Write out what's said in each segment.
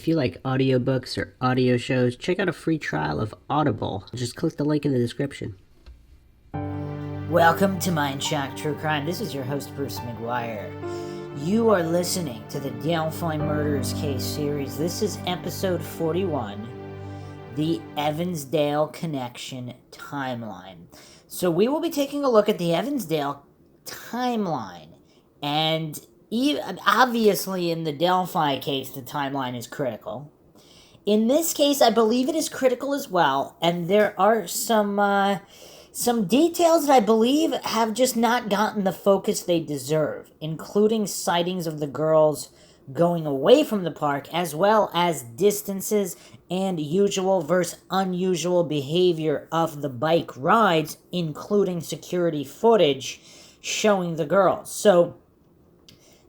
If you like audiobooks or audio shows, check out a free trial of Audible. Just click the link in the description. Welcome to Mindshock True Crime. This is your host, Bruce McGuire. You are listening to the Delphi Murders case series. This is episode 41, the Evansdale Connection Timeline. So we will be taking a look at the Evansdale timeline. And obviously in the Delphi case, the timeline is critical. In this case, I believe it is critical as well. And there are some details that I believe have just not gotten the focus they deserve, including sightings of the girls going away from the park, as well as distances and usual versus unusual behavior of the bike rides, including security footage showing the girls. So,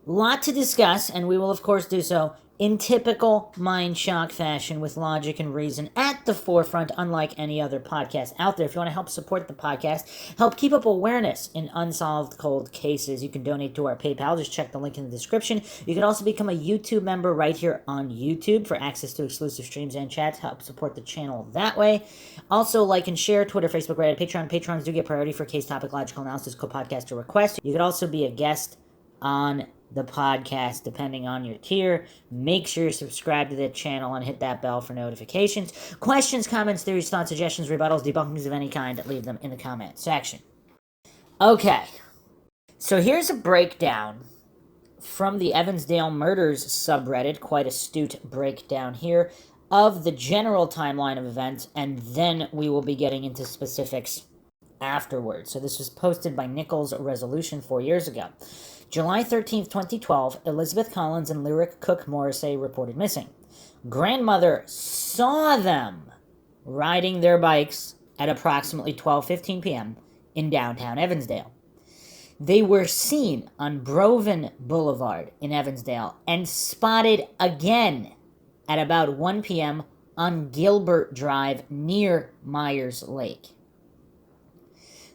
a lot to discuss, and we will of course do so in typical Mindshock fashion with logic and reason at the forefront, unlike any other podcast out there. If you want to help support the podcast, help keep up awareness in unsolved cold cases, you can donate to our PayPal. Just check the link in the description. You can also become a YouTube member right here on YouTube for access to exclusive streams and chats. Help support the channel that way. Also, like and share Twitter, Facebook, Reddit, Patreon. Patrons do get priority for case topic, logical analysis, co-podcaster requests. You could also be a guest on the podcast depending on your tier. Make sure you subscribe to the channel and hit that bell for notifications. Questions, comments, theories, thoughts, suggestions, rebuttals, debunkings of any kind, leave them in the comment section. Okay, so here's a breakdown from the Evansdale Murders subreddit, quite astute breakdown here, of the general timeline of events, and then we will be getting into specifics afterwards. So this was posted by Nichols Resolution 4 years ago. July 13th, 2012, Elizabeth Collins and Lyric Cook-Morrissey reported missing. Grandmother saw them riding their bikes at approximately 12:15 p.m. in downtown Evansdale. They were seen on Broven Boulevard in Evansdale and spotted again at about 1 p.m. on Gilbert Drive near Myers Lake.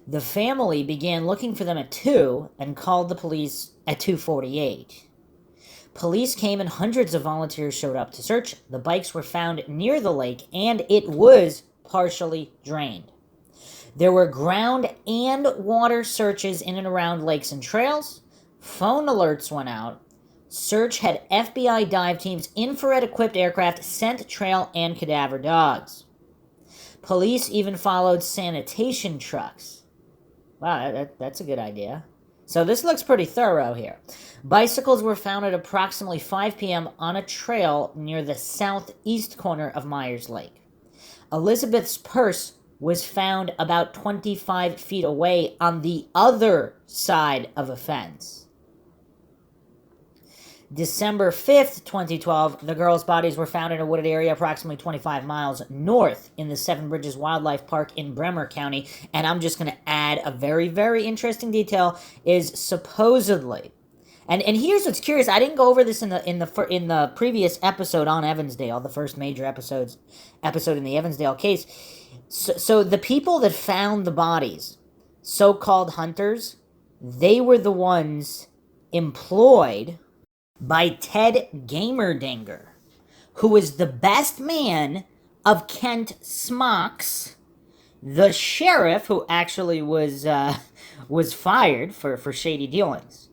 The family began looking for them at 2 and called the police at 2:48. Police came and hundreds of volunteers showed up to search. The bikes were found near the lake and it was partially drained. There were ground and water searches in and around lakes and trails. Phone alerts went out. Search had FBI dive teams, infrared-equipped aircraft, scent trail, and cadaver dogs. Police even followed sanitation trucks. Wow, that's a good idea. So this looks pretty thorough here. Bicycles were found at approximately 5 p.m. on a trail near the southeast corner of Myers Lake. Elizabeth's purse was found about 25 feet away on the other side of a fence. December 5th, 2012, the girls' bodies were found in a wooded area approximately 25 miles north in the Seven Bridges Wildlife Park in Bremer County. And I'm just going to add a very, very interesting detail is supposedly, and here's what's curious. I didn't go over this in the previous episode on Evansdale, the first major episode in the Evansdale case. So the people that found the bodies, so-called hunters, they were the ones employed by Ted Gamerdinger, who was the best man of Kent Smocks, the sheriff who actually was fired for shady dealings.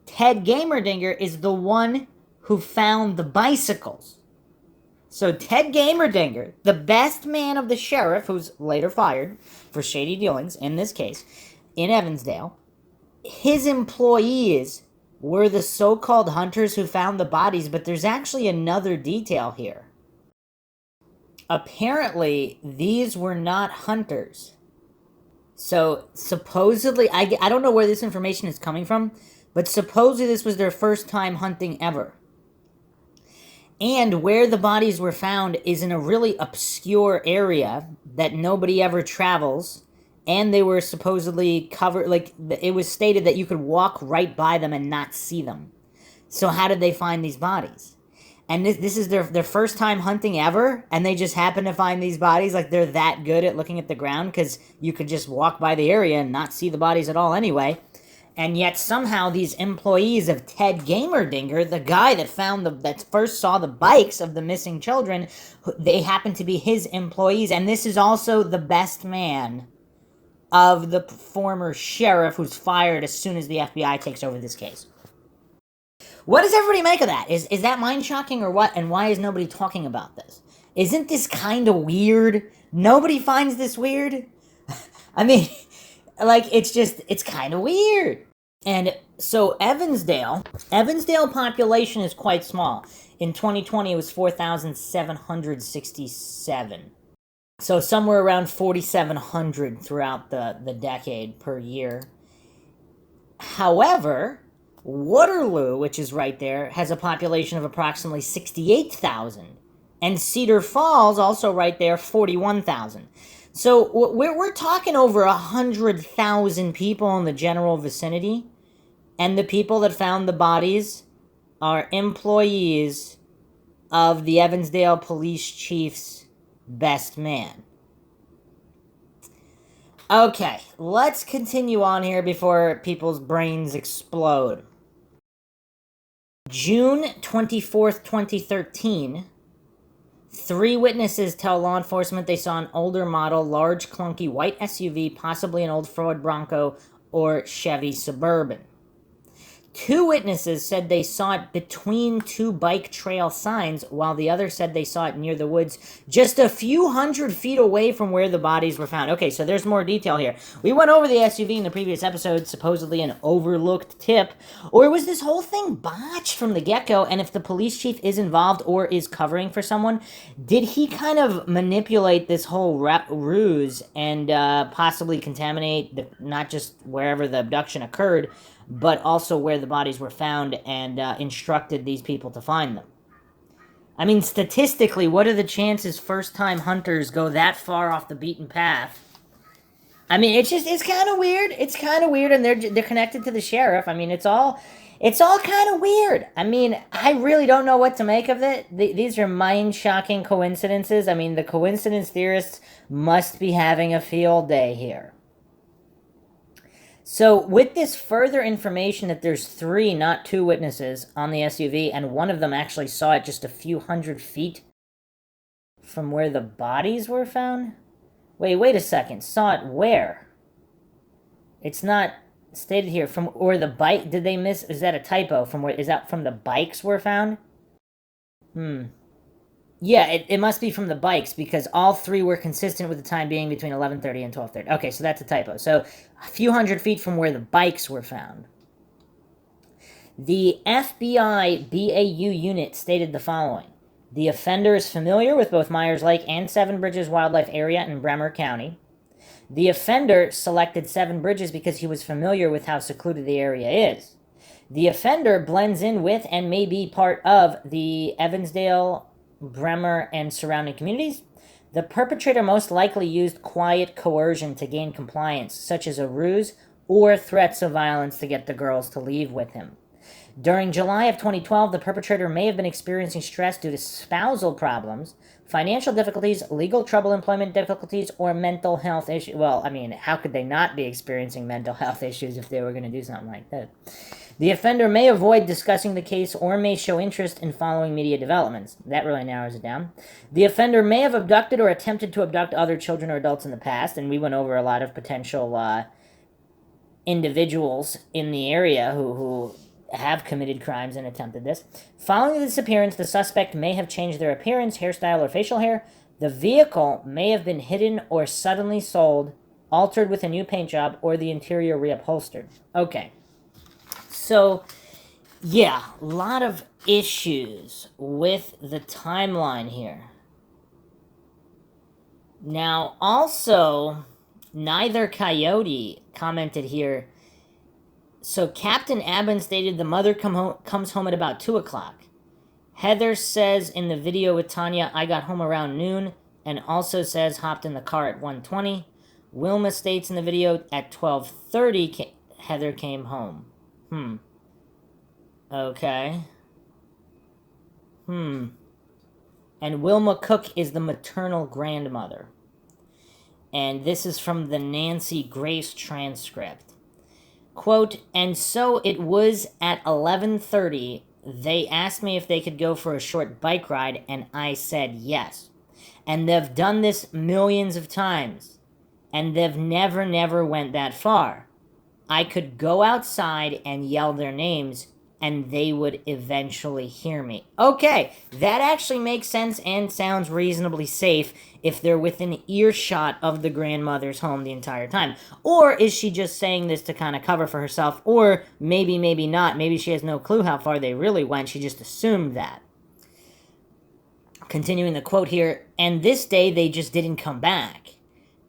Ted Gamerdinger is the one who found the bicycles. So Ted Gamerdinger, the best man of the sheriff, who's later fired for shady dealings, in this case, in Evansdale, his employees were the so-called hunters who found the bodies, but there's actually another detail here. Apparently, these were not hunters. So, supposedly, I don't know where this information is coming from, but supposedly this was their first time hunting ever. And where the bodies were found is in a really obscure area that nobody ever travels. And they were supposedly covered, like, it was stated that you could walk right by them and not see them. So how did they find these bodies? And this is their first time hunting ever, and they just happen to find these bodies? Like, they're that good at looking at the ground, because you could just walk by the area and not see the bodies at all anyway. And yet somehow these employees of Ted Gamerdinger, the guy that first saw the bikes of the missing children, they happen to be his employees. And this is also the best man of the former sheriff who's fired as soon as the FBI takes over this case. What does everybody make of that? Is that mind-shocking or what? And why is nobody talking about this? Isn't this kind of weird? Nobody finds this weird? I mean, like, it's kind of weird. And so Evansdale population is quite small. In 2020, it was 4,767. So somewhere around 4,700 throughout the decade per year. However, Waterloo, which is right there, has a population of approximately 68,000. And Cedar Falls, also right there, 41,000. So we're talking over 100,000 people in the general vicinity. And the people that found the bodies are employees of the Evansdale police chief's best man. Okay, let's continue on here before people's brains explode. June 24th, 2013, 3 witnesses tell law enforcement they saw an older model, large, clunky white SUV, possibly an old Ford Bronco or Chevy Suburban. 2 witnesses said they saw it between 2 bike trail signs, while the other said they saw it near the woods just a few hundred feet away from where the bodies were found. Okay, so there's more detail here. We went over the SUV in the previous episode, supposedly an overlooked tip. Or was this whole thing botched from the get-go? And if the police chief is involved or is covering for someone, did he kind of manipulate this whole ruse and possibly contaminate not just wherever the abduction occurred, but also where the bodies were found, and instructed these people to find them? I mean, statistically, what are the chances first-time hunters go that far off the beaten path? I mean, it's kind of weird. It's kind of weird, and they're connected to the sheriff. I mean, it's all kind of weird. I mean, I really don't know what to make of it. These are mind-shocking coincidences. I mean, the coincidence theorists must be having a field day here. So with this further information that there's 3, not 2 witnesses on the SUV, and one of them actually saw it just a few hundred feet from where the bodies were found? Wait a second. Saw it where? It's not stated here. From or the bike, did they miss? Is that a typo? From where, is that from the bikes were found? Yeah, it must be from the bikes, because all 3 were consistent with the time being between 11:30 and 12:30. Okay, so that's a typo. So a few hundred feet from where the bikes were found. The FBI BAU unit stated the following. The offender is familiar with both Myers Lake and Seven Bridges Wildlife Area in Bremer County. The offender selected Seven Bridges because he was familiar with how secluded the area is. The offender blends in with and may be part of the Evansdale, Bremer, and surrounding communities. The perpetrator most likely used quiet coercion to gain compliance, such as a ruse or threats of violence to get the girls to leave with him. During July of 2012, the perpetrator may have been experiencing stress due to spousal problems, financial difficulties, legal trouble, employment difficulties, or mental health issues. Well, I mean, how could they not be experiencing mental health issues if they were going to do something like that? The offender may avoid discussing the case or may show interest in following media developments. That really narrows it down. The offender may have abducted or attempted to abduct other children or adults in the past, and we went over a lot of potential individuals in the area who have committed crimes and attempted this. Following the disappearance, the suspect may have changed their appearance, hairstyle, or facial hair. The vehicle may have been hidden or suddenly sold, altered with a new paint job, or the interior reupholstered. Okay. So, yeah, a lot of issues with the timeline here. Now, also, Neither Coyote commented here. So, Captain Abbin stated the mother comes home at about 2 o'clock. Heather says in the video with Tanya, I got home around noon, and also says hopped in the car at 1:20. Wilma states in the video at 12:30 Heather came home. Okay. And Wilma Cook is the maternal grandmother. And this is from the Nancy Grace transcript. Quote, and so it was at 11:30. They asked me if they could go for a short bike ride, and I said yes. And they've done this millions of times, and they've never went that far. I could go outside and yell their names, and they would eventually hear me. Okay, that actually makes sense and sounds reasonably safe if they're within earshot of the grandmother's home the entire time. Or is she just saying this to kind of cover for herself? Or maybe not. Maybe she has no clue how far they really went. She just assumed that. Continuing the quote here, and this day they just didn't come back.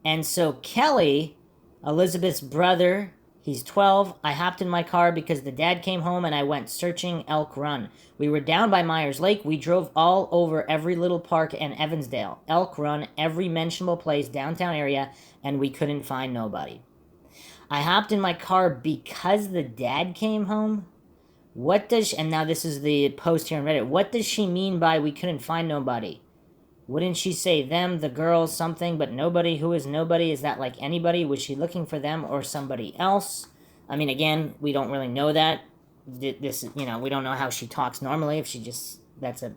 And so Kelly, Elizabeth's brother, he's 12. I hopped in my car because the dad came home and I went searching Elk Run. We were down by Myers Lake. We drove all over every little park in Evansdale, Elk Run, every mentionable place, downtown area, and we couldn't find nobody. I hopped in my car because the dad came home. What does, and now this is the post here on Reddit, what does she mean by we couldn't find nobody? Wouldn't she say them, the girls, something, but nobody? Who is nobody? Is that like anybody? Was she looking for them or somebody else? I mean, again, we don't really know that. This, we don't know how she talks normally, if she just, that's a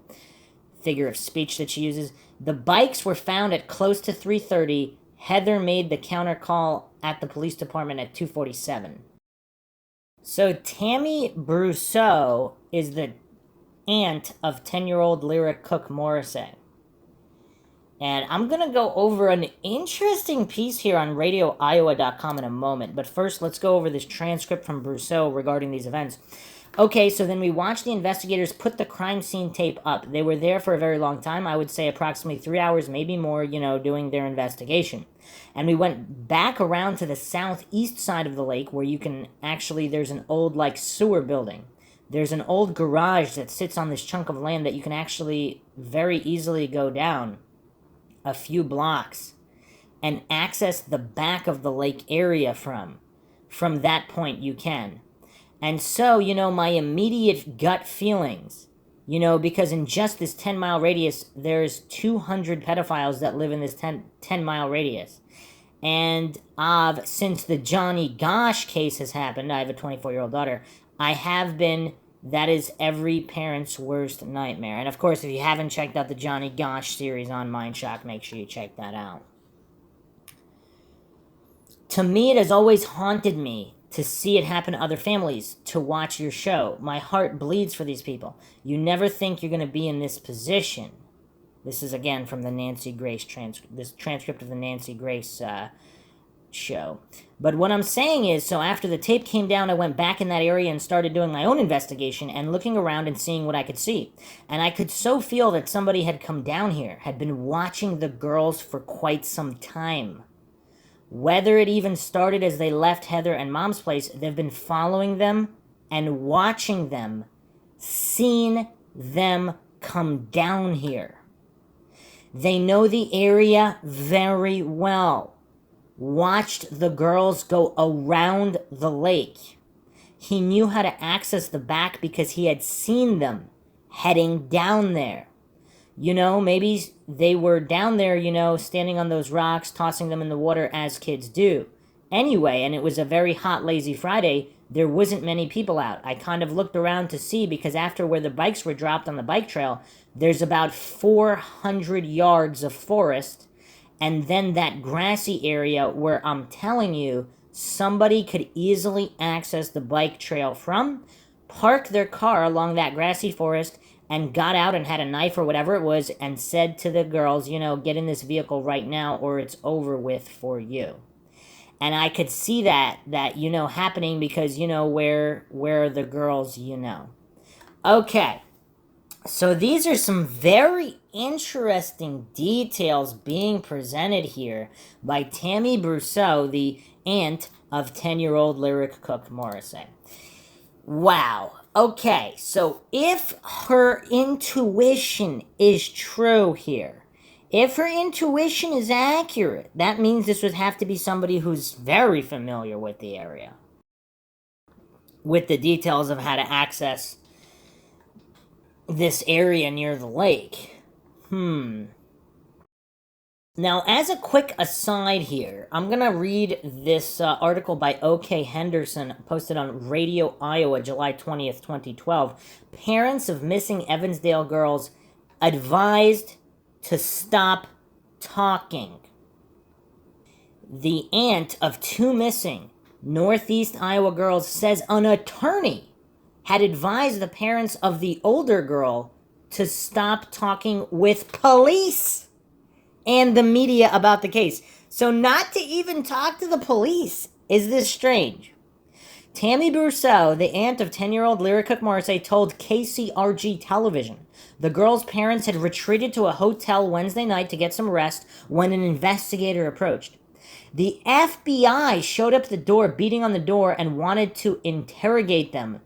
figure of speech that she uses. The bikes were found at close to 3:30. Heather made the counter call at the police department at 2:47. So Tammy Brousseau is the aunt of 10-year-old Lyric Cook-Morrissey. And I'm going to go over an interesting piece here on radioiowa.com in a moment. But first, let's go over this transcript from Brousseau regarding these events. Okay, so then we watched the investigators put the crime scene tape up. They were there for a very long time. I would say approximately 3 hours, maybe more, doing their investigation. And we went back around to the southeast side of the lake where you can actually, there's an old, sewer building. There's an old garage that sits on this chunk of land that you can actually very easily go down a few blocks and access the back of the lake area from. From that point you can. And so, my immediate gut feelings, because in just this 10-mile radius, there's 200 pedophiles that live in this 10-mile radius. And since the Johnny Gosh case has happened, I have a 24-year-old daughter, that is every parent's worst nightmare. And of course, if you haven't checked out the Johnny Gosh series on Mindshock, make sure you check that out. To me, it has always haunted me to see it happen to other families, to watch your show. My heart bleeds for these people. You never think you're going to be in this position. This is, again, from the Nancy Grace this transcript of the Nancy Grace show. But what I'm saying is, so after the tape came down, I went back in that area and started doing my own investigation and looking around and seeing what I could see. And I could so feel that somebody had come down here, had been watching the girls for quite some time. Whether it even started as they left Heather and Mom's place, they've been following them and watching them, seen them come down here. They know the area very well. Watched the girls go around the lake. He knew how to access the back because he had seen them heading down there. Maybe they were down there, standing on those rocks, tossing them in the water as kids do. Anyway, and it was a very hot, lazy Friday, there wasn't many people out. I kind of looked around to see, because after where the bikes were dropped on the bike trail, there's about 400 yards of forest, and then that grassy area where I'm telling you, somebody could easily access the bike trail from, park their car along that grassy forest, and got out and had a knife or whatever it was and said to the girls, get in this vehicle right now or it's over with for you. And I could see that happening because, where are the girls, Okay, so these are some very interesting details being presented here by Tammy Brousseau, the aunt of 10-year-old Lyric Cook-Morrissey. Wow. Okay, so if her intuition is true here, if her intuition is accurate, that means this would have to be somebody who's very familiar with the area, with the details of how to access this area near the lake. Now, as a quick aside here, I'm going to read this article by O.K. Henderson, posted on Radio Iowa, July 20th, 2012. Parents of missing Evansdale girls advised to stop talking. The aunt of two missing Northeast Iowa girls says an attorney had advised the parents of the older girl to stop talking with police and the media about the case. So not to even talk to the police. Is this strange? Tammy Brousseau, the aunt of 10-year-old Lyra Cook-Morrissey, told KCRG television the girl's parents had retreated to a hotel Wednesday night to get some rest when an investigator approached. The FBI showed up at the door, beating on the door, and wanted to interrogate them.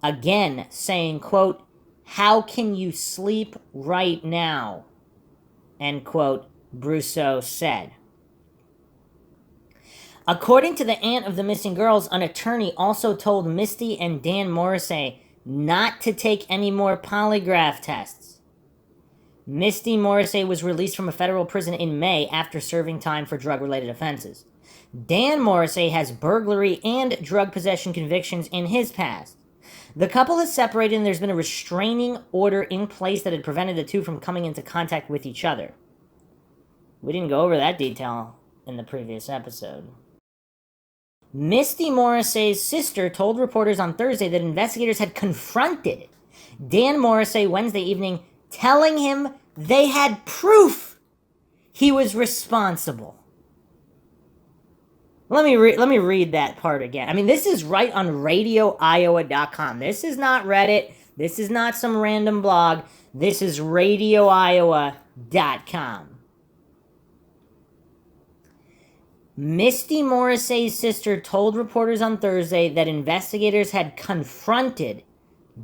Again, saying, quote, "How can you sleep right now?" End quote, Brousseau said. According to the aunt of the missing girls, an attorney also told Misty and Dan Morrissey not to take any more polygraph tests. Misty Morrissey was released from a federal prison in May after serving time for drug-related offenses. Dan Morrissey has burglary and drug possession convictions in his past. The couple has separated and there's been a restraining order in place that had prevented the two from coming into contact with each other. We didn't go over that detail in the previous episode. Misty Morrissey's sister told reporters on Thursday that investigators had confronted Dan Morrissey Wednesday evening, telling him they had proof he was responsible. Let me read that part again. I mean, this is right on radioiowa.com. This is not Reddit. This is not some random blog. This is radioiowa.com. Misty Morrissey's sister told reporters on Thursday that investigators had confronted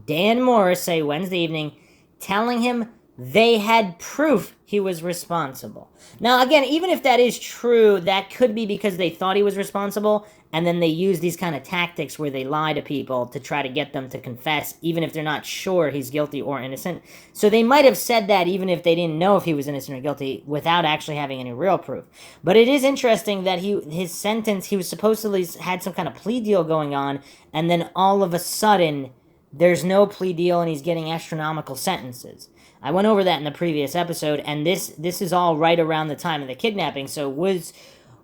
Dan Morrissey Wednesday evening, telling him they had proof he was responsible. Now, again, even if that is true, that could be because they thought he was responsible, and then they use these kind of tactics where they lie to people to try to get them to confess, even if they're not sure he's guilty or innocent. So they might have said that even if they didn't know if he was innocent or guilty, without actually having any real proof. But it is interesting that his sentence, he was supposedly had some kind of plea deal going on, and then all of a sudden, there's no plea deal and he's getting astronomical sentences. I went over that in the previous episode, and this is all right around the time of the kidnapping. So was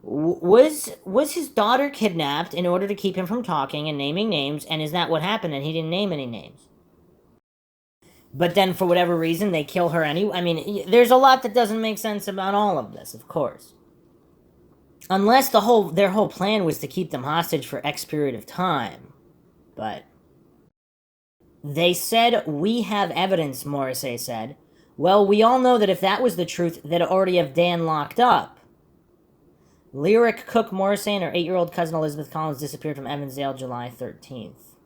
his daughter kidnapped in order to keep him from talking and naming names, and is that what happened, and he didn't name any names? But then, for whatever reason, they kill her anyway. I mean, there's a lot that doesn't make sense about all of this, of course. Unless their whole plan was to keep them hostage for X period of time. But they said, "We have evidence," Morrissey said. Well, we all know that if that was the truth, they'd already have Dan locked up. Lyric Cook-Morrissey and her 8-year-old cousin Elizabeth Collins disappeared from Evansdale July 13th.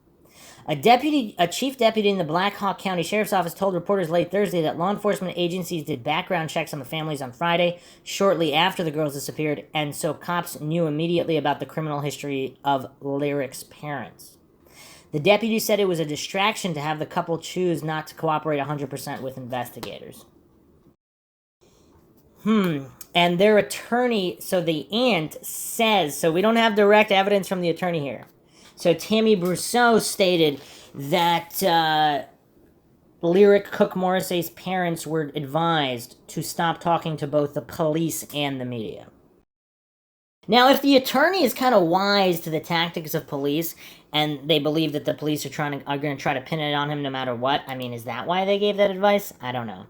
A chief deputy in the Black Hawk County Sheriff's Office told reporters late Thursday that law enforcement agencies did background checks on the families on Friday, shortly after the girls disappeared, and so cops knew immediately about the criminal history of Lyric's parents. The deputy said it was a distraction to have the couple choose not to cooperate 100% with investigators. And their attorney, so the aunt says, so we don't have direct evidence from the attorney here. So Tammy Brousseau stated that Lyric Cook-Morrissey's parents were advised to stop talking to both the police and the media. Now, if the attorney is kind of wise to the tactics of police, and they believe that the police are going to try to pin it on him no matter what, I mean, is that why they gave that advice? I don't know.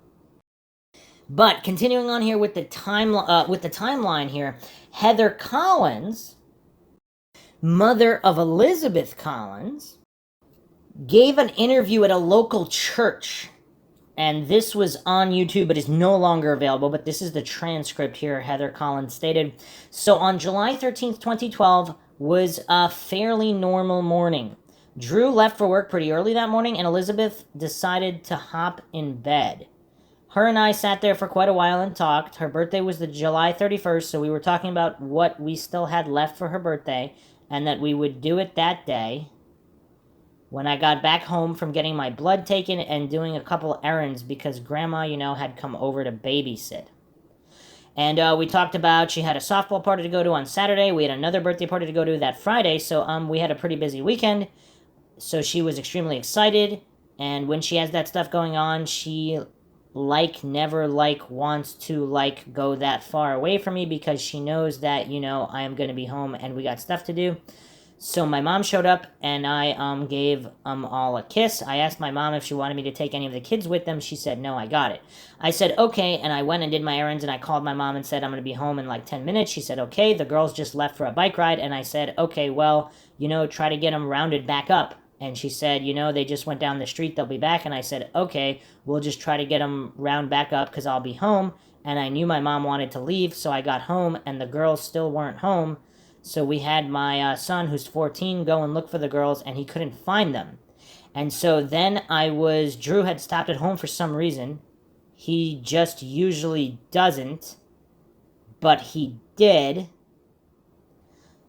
But continuing on here with the timeline here, Heather Collins, mother of Elizabeth Collins, gave an interview at a local church. And this was on YouTube, but is no longer available. But this is the transcript here. Heather Collins stated, "So on July 13th, 2012 was a fairly normal morning. Drew left for work pretty early that morning, and Elizabeth decided to hop in bed. Her and I sat there for quite a while and talked. Her birthday was the July 31st, so we were talking about what we still had left for her birthday, and that we would do it that day. When I got back home from getting my blood taken and doing a couple errands because Grandma, had come over to babysit. And we talked about she had a softball party to go to on Saturday. We had another birthday party to go to that Friday. So we had a pretty busy weekend. So she was extremely excited. And when she has that stuff going on, she never wants to go that far away from me because she knows that, I am going to be home and we got stuff to do. So my mom showed up and I gave all a kiss. I asked my mom if she wanted me to take any of the kids with them. She said, no, I got it. I said, okay, and I went and did my errands and I called my mom and said, I'm going to be home in 10 minutes. She said, okay. The girls just left for a bike ride and I said, okay, well, try to get them rounded back up. And she said, they just went down the street. They'll be back. And I said, okay, we'll just try to get them round back up because I'll be home. And I knew my mom wanted to leave, so I got home and the girls still weren't home. So we had my son, who's 14, go and look for the girls, and he couldn't find them. And so then Drew had stopped at home for some reason. He just usually doesn't, but he did.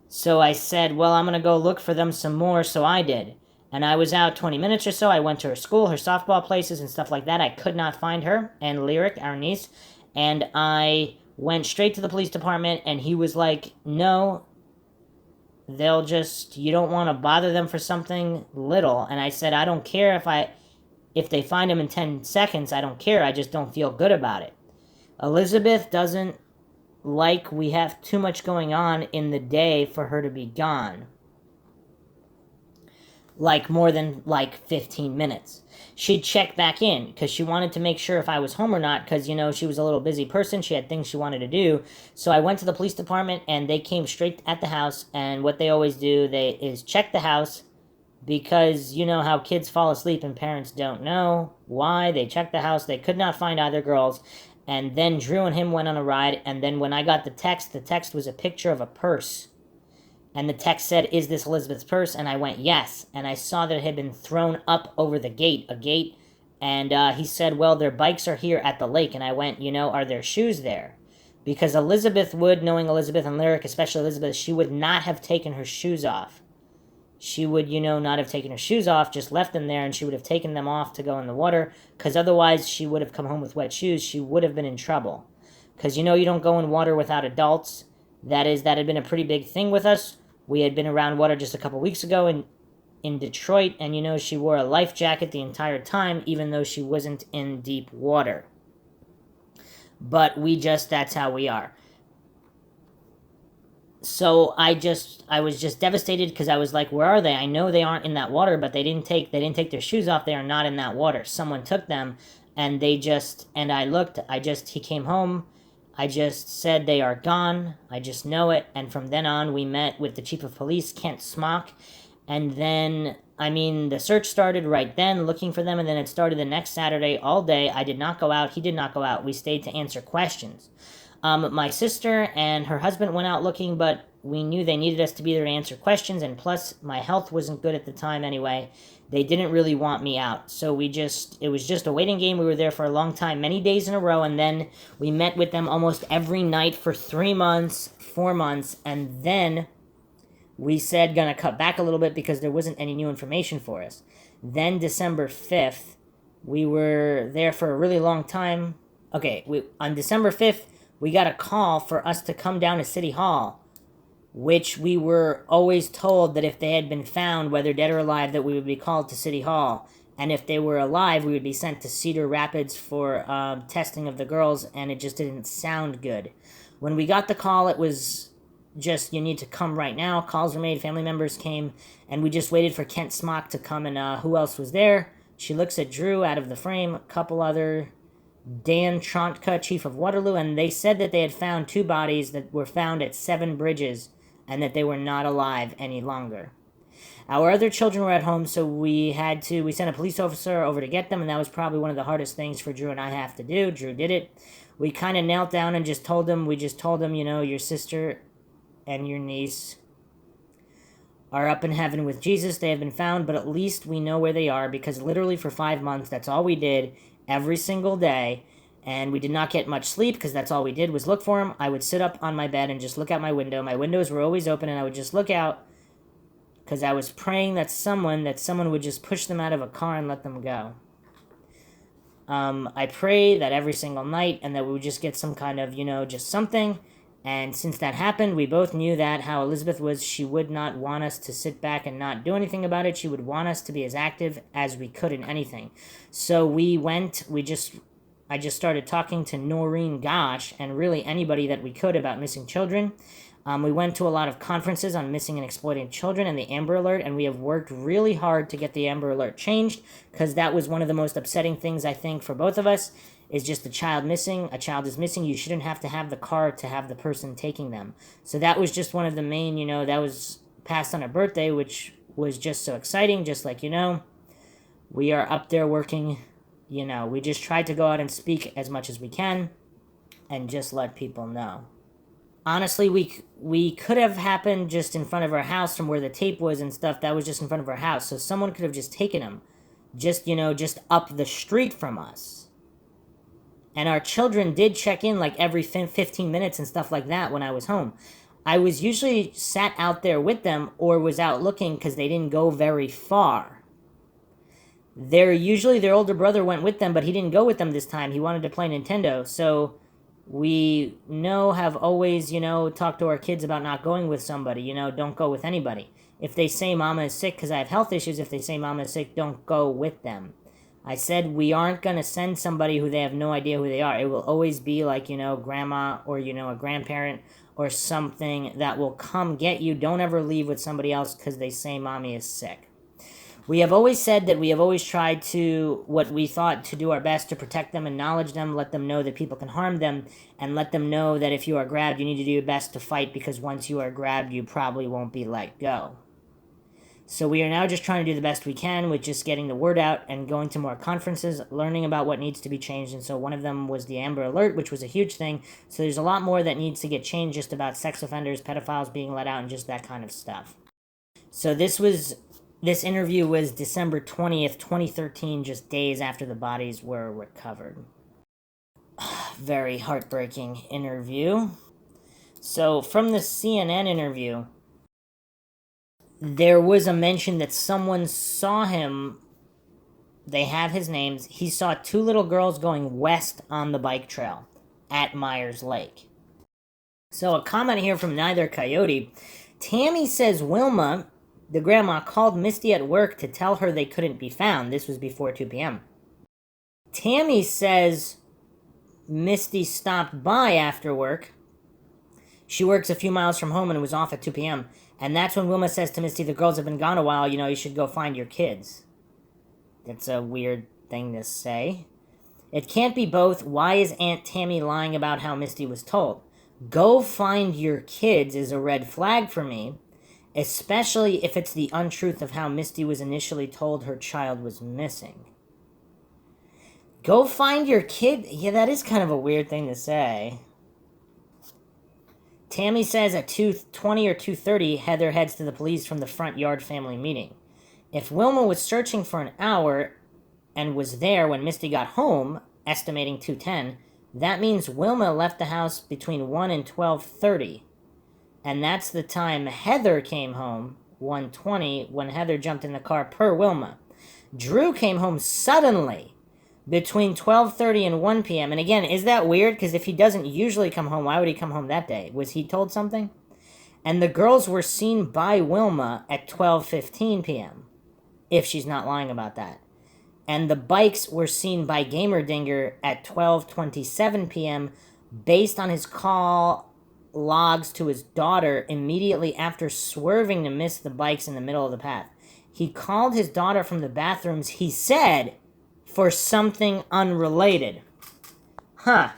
So I said, well, I'm going to go look for them some more, so I did. And I was out 20 minutes or so. I went to her school, her softball places, and stuff like that. I could not find her and Lyric, our niece. And I went straight to the police department, and he was like, no, you don't want to bother them for something little. And I said, I don't care if they find him in 10 seconds, I don't care. I just don't feel good about it. Elizabeth doesn't we have too much going on in the day for her to be gone. More than 15 minutes. She'd check back in because she wanted to make sure if I was home or not because, she was a little busy person. She had things she wanted to do. So I went to the police department and they came straight at the house. And what they always do is check the house because you know how kids fall asleep and parents don't know why. They checked the house. They could not find either girls. And then Drew and him went on a ride. And then when I got the text was a picture of a purse. And the text said, is this Elizabeth's purse? And I went, yes. And I saw that it had been thrown up over a gate. And he said, well, their bikes are here at the lake. And I went, are their shoes there? Because Elizabeth knowing Elizabeth and Lyric, especially Elizabeth, she would not have taken her shoes off. She would, not have taken her shoes off, just left them there, and she would have taken them off to go in the water. Because otherwise, she would have come home with wet shoes. She would have been in trouble. Because, you don't go in water without adults. That had been a pretty big thing with us. We had been around water just a couple weeks ago in Detroit, and she wore a life jacket the entire time, even though she wasn't in deep water. But that's how we are. So I was just devastated because I was like, where are they? I know they aren't in that water, but they didn't take their shoes off. They are not in that water. Someone took them, and I looked, he came home. I just said they are gone. I just know it. And from then on, we met with the chief of police, Kent Smock. And then, the search started right then, looking for them. And then it started the next Saturday all day. I did not go out. He did not go out. We stayed to answer questions. My sister and her husband went out looking, but we knew they needed us to be there to answer questions. And plus, my health wasn't good at the time anyway. They didn't really want me out. So it was just a waiting game. We were there for a long time, many days in a row. And then we met with them almost every night for 3 months, 4 months. And then we said, gonna cut back a little bit because there wasn't any new information for us. Then December 5th, we were there for a really long time. Okay, on December 5th, we got a call for us to come down to City Hall, which we were always told that if they had been found, whether dead or alive, that we would be called to City Hall. And if they were alive, we would be sent to Cedar Rapids for testing of the girls, and it just didn't sound good. When we got the call, it was just, you need to come right now. Calls were made, family members came, and we just waited for Kent Smock to come, and who else was there? She looks at Drew out of the frame, a couple other... Dan Trontka, chief of Waterloo, and they said that they had found 2 bodies that were found at 7 bridges and that they were not alive any longer. Our other children were at home, so we sent a police officer over to get them, and that was probably one of the hardest things for Drew and I have to do. Drew did it. We kind of knelt down and just told him, your sister and your niece are up in heaven with Jesus. They have been found, but at least we know where they are, because literally for 5 months, that's all we did. Every single day, and we did not get much sleep because that's all we did was look for him. I would sit up on my bed and just look out my window. My windows were always open, and I would just look out because I was praying that someone would just push them out of a car and let them go. I pray that every single night, and that we would just get some kind of, just something. And since that happened, we both knew that how Elizabeth was, she would not want us to sit back and not do anything about it. She would want us to be as active as we could in anything. So I just started talking to Noreen Gosh and really anybody that we could about missing children. We went to a lot of conferences on missing and exploiting children and the Amber Alert, and we have worked really hard to get the Amber Alert changed, because that was one of the most upsetting things, I think, for both of us, is just a child missing. A child is missing. You shouldn't have to have the car to have the person taking them. So that was just one of the main, that was passed on her birthday, which was just so exciting. Just like, we are up there working, we just tried to go out and speak as much as we can and just let people know. Honestly, we could have happened just in front of our house from where the tape was and stuff. That was just in front of our house. So someone could have just taken him just up the street from us. And our children did check in like every 15 minutes and stuff like that when I was home. I was usually sat out there with them or was out looking because they didn't go very far. Their older brother went with them, but he didn't go with them this time. He wanted to play Nintendo. So we have always, talked to our kids about not going with somebody. Don't go with anybody. If they say mama is sick because I have health issues, if they say mama is sick, don't go with them. I said we aren't going to send somebody who they have no idea who they are. It will always be like, grandma or, a grandparent or something that will come get you. Don't ever leave with somebody else because they say mommy is sick. We have always said that we have always tried to, what we thought, to do our best to protect them, acknowledge them, let them know that people can harm them, and let them know that if you are grabbed, you need to do your best to fight, because once you are grabbed, you probably won't be let go. So we are now just trying to do the best we can with just getting the word out and going to more conferences, learning about what needs to be changed. And so one of them was the Amber Alert, which was a huge thing. So there's a lot more that needs to get changed just about sex offenders, pedophiles being let out, and just that kind of stuff. So this interview was December 20th, 2013, just days after the bodies were recovered. Very heartbreaking interview. So from the CNN interview, there was a mention that someone saw him. They have his names. He saw two little girls going west on the bike trail at Myers Lake. So a comment here from Neither Coyote. Tammy says Wilma, the grandma, called Misty at work to tell her they couldn't be found. This was before 2 p.m. Tammy says Misty stopped by after work. She works a few miles from home and was off at 2 p.m. And that's when Wilma says to Misty, the girls have been gone a while, you should go find your kids. That's a weird thing to say. It can't be both. Why is Aunt Tammy lying about how Misty was told? Go find your kids is a red flag for me, especially if it's the untruth of how Misty was initially told her child was missing. Go find your kid? Yeah, that is kind of a weird thing to say. Tammy says at 2:20 or 2:30, Heather heads to the police from the front yard family meeting. If Wilma was searching for an hour and was there when Misty got home, estimating 2:10, that means Wilma left the house between 1 and 12:30. And that's the time Heather came home, 1:20, when Heather jumped in the car per Wilma. Drew came home suddenly between 12:30 and 1 p.m. And again, is that weird? Because if he doesn't usually come home, why would he come home that day? Was he told something? And the girls were seen by Wilma at 12:15 p.m., if she's not lying about that. And the bikes were seen by Gamerdinger at 12:27 p.m. based on his call logs to his daughter immediately after swerving to miss the bikes in the middle of the path. He called his daughter from the bathrooms, he said, for something unrelated. How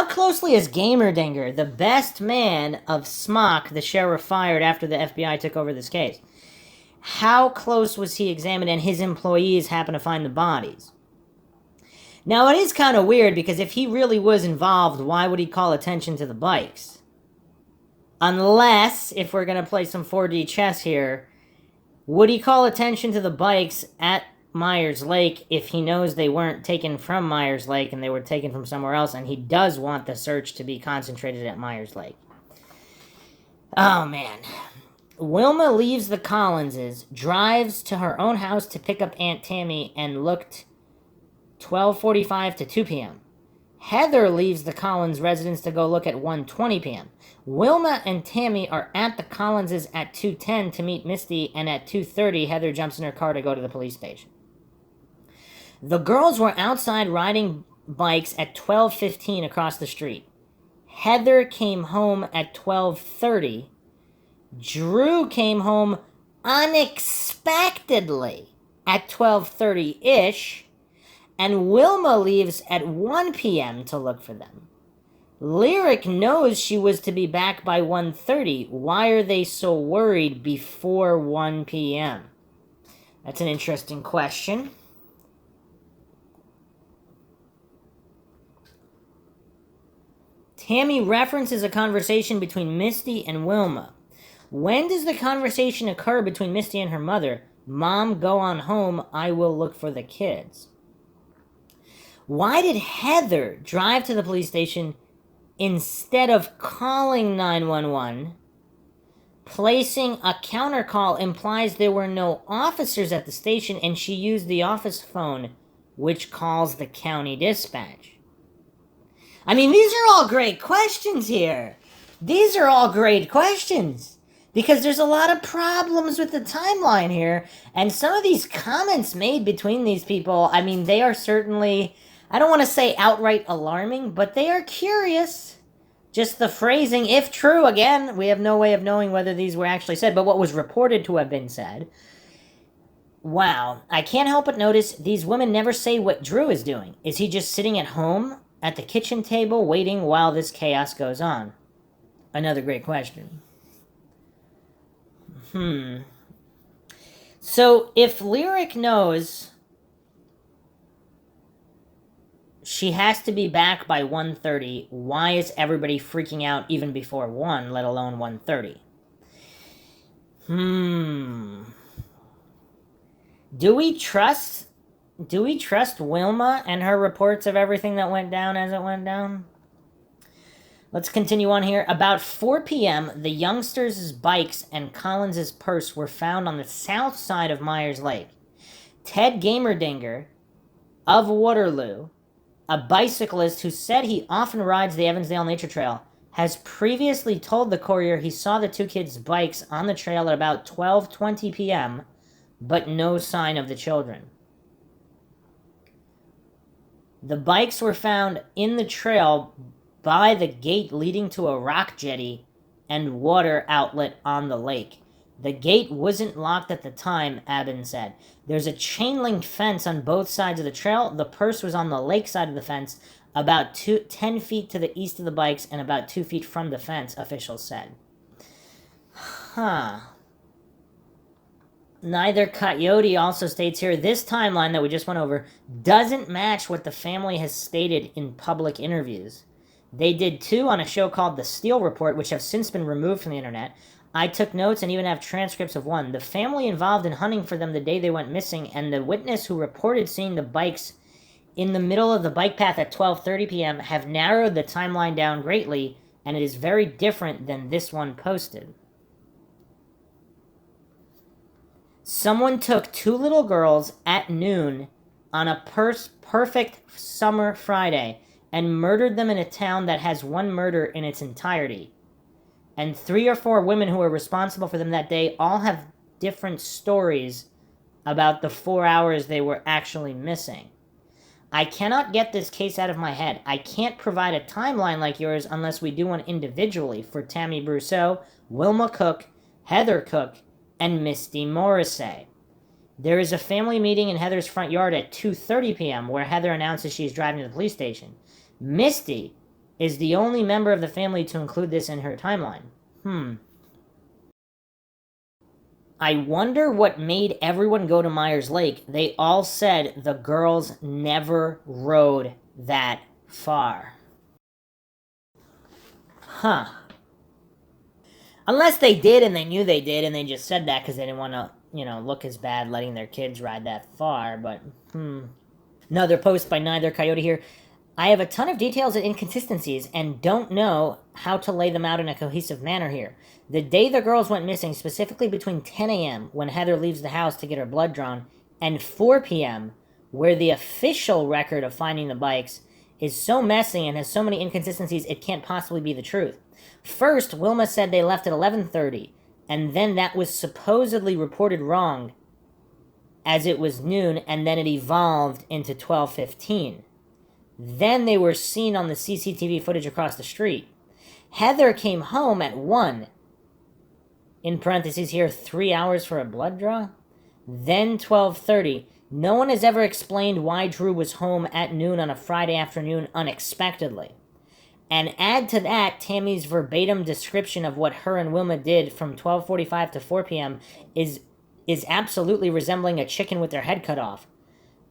closely is Gamerdinger, the best man of Smock, the sheriff fired after the FBI took over this case, how close was he examined and his employees happened to find the bodies? Now, it is kind of weird, because if he really was involved, why would he call attention to the bikes? Unless, if we're going to play some 4D chess here, would he call attention to the bikes at Myers Lake if he knows they weren't taken from Myers Lake and they were taken from somewhere else, and he does want the search to be concentrated at Myers Lake? Oh, man. Wilma leaves the Collinses, drives to her own house to pick up Aunt Tammy, and looked 12:45 to 2 p.m. Heather leaves the Collins residence to go look at 1:20 p.m. Wilma and Tammy are at the Collinses at 2:10 to meet Misty, and at 2:30, Heather jumps in her car to go to the police station. The girls were outside riding bikes at 12:15 across the street. Heather came home at 12:30. Drew came home unexpectedly at 12:30-ish, and Wilma leaves at 1 p.m. to look for them. Lyric knows she was to be back by 1:30. Why are they so worried before 1 p.m.? That's an interesting question. Tammy references a conversation between Misty and Wilma. When does the conversation occur between Misty and her mother? Mom, go on home. I will look for the kids. Why did Heather drive to the police station instead of calling 911? Placing a counter call implies there were no officers at the station, and she used the office phone, which calls the county dispatch. I mean, these are all great questions here. These are all great questions. Because there's a lot of problems with the timeline here. And some of these comments made between these people, I mean, they are certainly, I don't want to say outright alarming, but they are curious. Just the phrasing, if true, again, we have no way of knowing whether these were actually said, but what was reported to have been said. Wow. I can't help but notice these women never say what Drew is doing. Is he just sitting at home at the kitchen table waiting while this chaos goes on? Another great question. So if Lyric knows she has to be back by 1:30, why is everybody freaking out even before 1, let alone 1:30? Do we trust Wilma and her reports of everything that went down as it went down? Let's continue on here. About 4 p.m., the youngsters' bikes and Collins' purse were found on the south side of Myers Lake. Ted Gamerdinger of Waterloo, a bicyclist who said he often rides the Evansdale Nature Trail, has previously told the Courier he saw the two kids' bikes on the trail at about 12:20 p.m., but no sign of the children. The bikes were found in the trail by the gate leading to a rock jetty and water outlet on the lake. The gate wasn't locked at the time, Aben said. There's a chain-link fence on both sides of the trail. The purse was on the lake side of the fence, about 10 feet to the east of the bikes and about 2 feet from the fence, officials said. Neither Coyote also states here, this timeline that we just went over doesn't match what the family has stated in public interviews. They did two on a show called The Steele Report, which have since been removed from the internet. I took notes and even have transcripts of one. The family involved in hunting for them the day they went missing, and the witness who reported seeing the bikes in the middle of the bike path at 12:30 p.m. have narrowed the timeline down greatly, and it is very different than this one posted. Someone took two little girls at noon on a perfect summer Friday and murdered them in a town that has one murder in its entirety. And 3 or 4 women who were responsible for them that day all have different stories about the 4 hours they were actually missing. I cannot get this case out of my head. I can't provide a timeline like yours unless we do one individually for Tammy Brousseau, Wilma Cook, Heather Cook, and Misty Morrissey. There is a family meeting in Heather's front yard at 2:30 p.m. where Heather announces she is driving to the police station. Misty is the only member of the family to include this in her timeline. I wonder what made everyone go to Myers Lake. They all said the girls never rode that far. Unless they did and they knew they did and they just said that because they didn't want to, look as bad letting their kids ride that far, but, Another post by Neither Coyote here. I have a ton of details and inconsistencies and don't know how to lay them out in a cohesive manner here. The day the girls went missing, specifically between 10 a.m., when Heather leaves the house to get her blood drawn, and 4 p.m., where the official record of finding the bikes is so messy and has so many inconsistencies it can't possibly be the truth. First, Wilma said they left at 11:30, and then that was supposedly reported wrong as it was noon, and then it evolved into 12:15. Then they were seen on the CCTV footage across the street. Heather came home at 1. In parentheses here, 3 hours for a blood draw? Then 12:30. No one has ever explained why Drew was home at noon on a Friday afternoon unexpectedly. And add to that, Tammy's verbatim description of what her and Wilma did from 12:45 to 4 p.m. is absolutely resembling a chicken with their head cut off.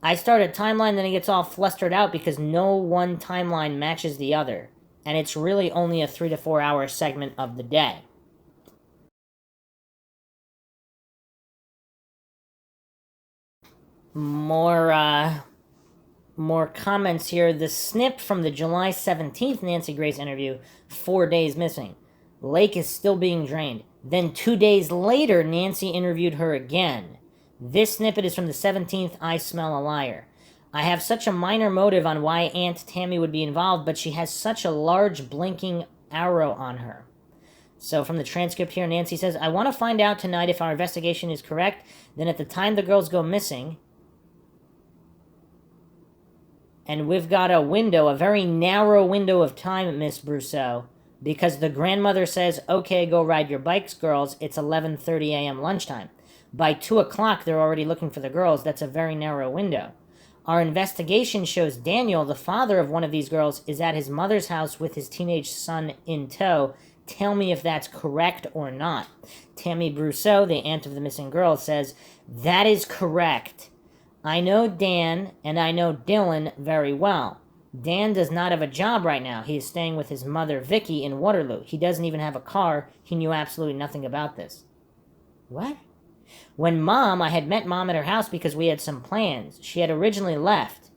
I start a timeline, then it gets all flustered out because no one timeline matches the other. And it's really only a 3 to 4 hour segment of the day. More comments here. The snip from the July 17th Nancy Grace interview, 4 days missing. Lake is still being drained. Then 2 days later, Nancy interviewed her again. This snippet is from the 17th, I smell a liar. I have such a minor motive on why Aunt Tammy would be involved, but she has such a large blinking arrow on her. So from the transcript here, Nancy says, I want to find out tonight if our investigation is correct. Then at the time the girls go missing, and we've got a window, a very narrow window of time, Miss Brousseau, because the grandmother says, okay, go ride your bikes, girls. It's 11:30 a.m. lunchtime. By 2 o'clock, they're already looking for the girls. That's a very narrow window. Our investigation shows Daniel, the father of one of these girls, is at his mother's house with his teenage son in tow. Tell me if that's correct or not. Tammy Brousseau, the aunt of the missing girl, says, that is correct. I know Dan and I know Dylan very well. Dan does not have a job right now. He is staying with his mother, Vicky, in Waterloo. He doesn't even have a car. He knew absolutely nothing about this. What? I had met Mom at her house because we had some plans. She had originally left.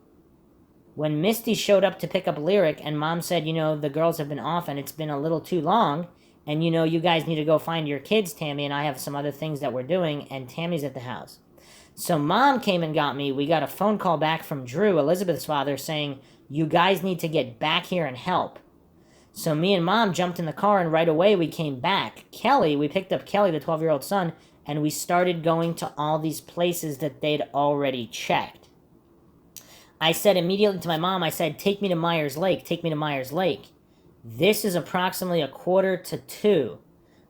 When Misty showed up to pick up Lyric and Mom said, the girls have been off and it's been a little too long, and you guys need to go find your kids, Tammy, and I have some other things that we're doing, and Tammy's at the house. So Mom came and got me. We got a phone call back from Drew, Elizabeth's father, saying, you guys need to get back here and help. So me and Mom jumped in the car, and right away we came back. We picked up Kelly, the 12-year-old son, and we started going to all these places that they'd already checked. I said immediately to my mom, take me to Myers Lake, take me to Myers Lake. This is approximately 1:45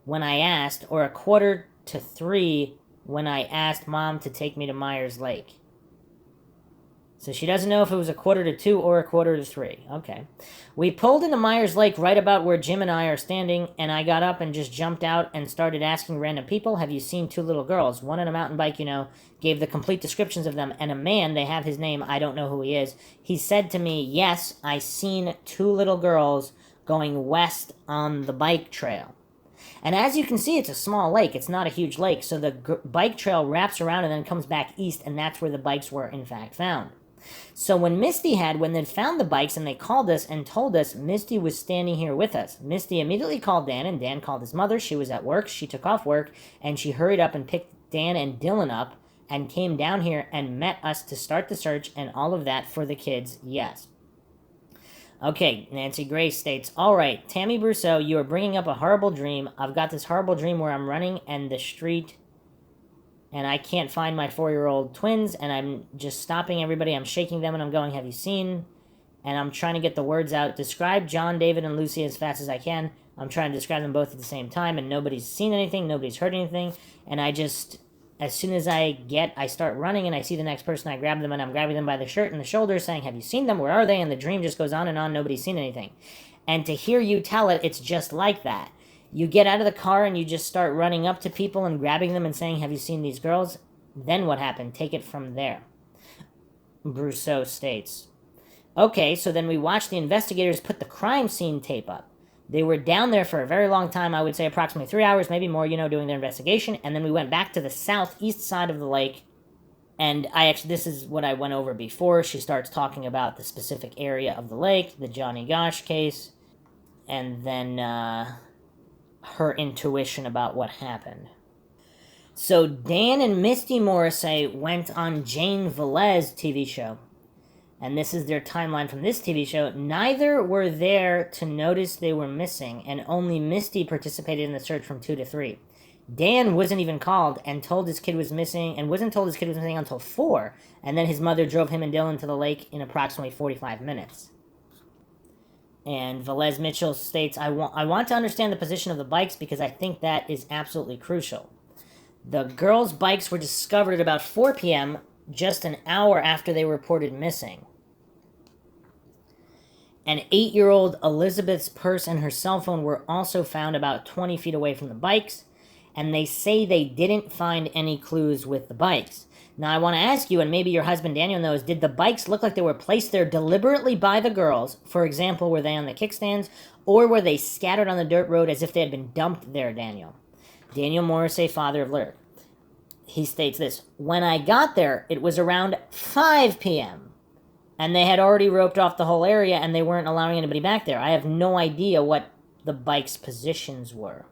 when I asked, or 2:45 when I asked Mom to take me to Myers Lake. So she doesn't know if it was 1:45 or 2:45. Okay. We pulled into Myers Lake right about where Jim and I are standing, and I got up and just jumped out and started asking random people, have you seen 2 little girls? One on a mountain bike, gave the complete descriptions of them, and a man, they have his name, I don't know who he is. He said to me, yes, I seen 2 little girls going west on the bike trail. And as you can see, it's a small lake. It's not a huge lake, so the bike trail wraps around and then comes back east, and that's where the bikes were, in fact, found. So when they'd found the bikes and they called us and told us Misty was standing here with us, Misty immediately called Dan, and Dan called his mother. She was at work. She took off work, and she hurried up and picked Dan and Dylan up and came down here and met us to start the search and all of that for the kids, yes. Okay, Nancy Grace states, all right, Tammy Brousseau, you are bringing up a horrible dream. I've got this horrible dream where I'm running and the street, and I can't find my 4-year-old twins, and I'm just stopping everybody. I'm shaking them, and I'm going, have you seen? And I'm trying to get the words out. Describe John, David, and Lucy as fast as I can. I'm trying to describe them both at the same time, and nobody's seen anything. Nobody's heard anything. And as soon as I start running, and I see the next person, I grab them, and I'm grabbing them by the shirt and the shoulders, saying, have you seen them? Where are they? And the dream just goes on and on. Nobody's seen anything. And to hear you tell it, it's just like that. You get out of the car and you just start running up to people and grabbing them and saying, have you seen these girls? Then what happened? Take it from there. Brousseau states, okay, so then we watched the investigators put the crime scene tape up. They were down there for a very long time, I would say approximately 3 hours, maybe more, doing their investigation, and then we went back to the southeast side of the lake, and this is what I went over before. She starts talking about the specific area of the lake, the Johnny Gosh case, and then her intuition about what happened. So Dan and Misty Morrissey went on Jane Velez TV show. And this is their timeline from this TV show. Neither were there to notice they were missing, and only Misty participated in the search from 2 to 3. Dan wasn't even called and told his kid was missing, and wasn't told his kid was missing until 4, and then his mother drove him and Dylan to the lake in approximately 45 minutes. And Velez Mitchell states, I want to understand the position of the bikes because I think that is absolutely crucial. The girls' bikes were discovered at about 4 p.m., just an hour after they were reported missing. An 8-year-old Elizabeth's purse and her cell phone were also found about 20 feet away from the bikes, and they say they didn't find any clues with the bikes. Now, I want to ask you, and maybe your husband Daniel knows, did the bikes look like they were placed there deliberately by the girls? For example, were they on the kickstands, or were they scattered on the dirt road as if they had been dumped there, Daniel? Daniel Morrissey, father of Lyric. He states this, when I got there, it was around 5 p.m., and they had already roped off the whole area, and they weren't allowing anybody back there. I have no idea what the bike's positions were.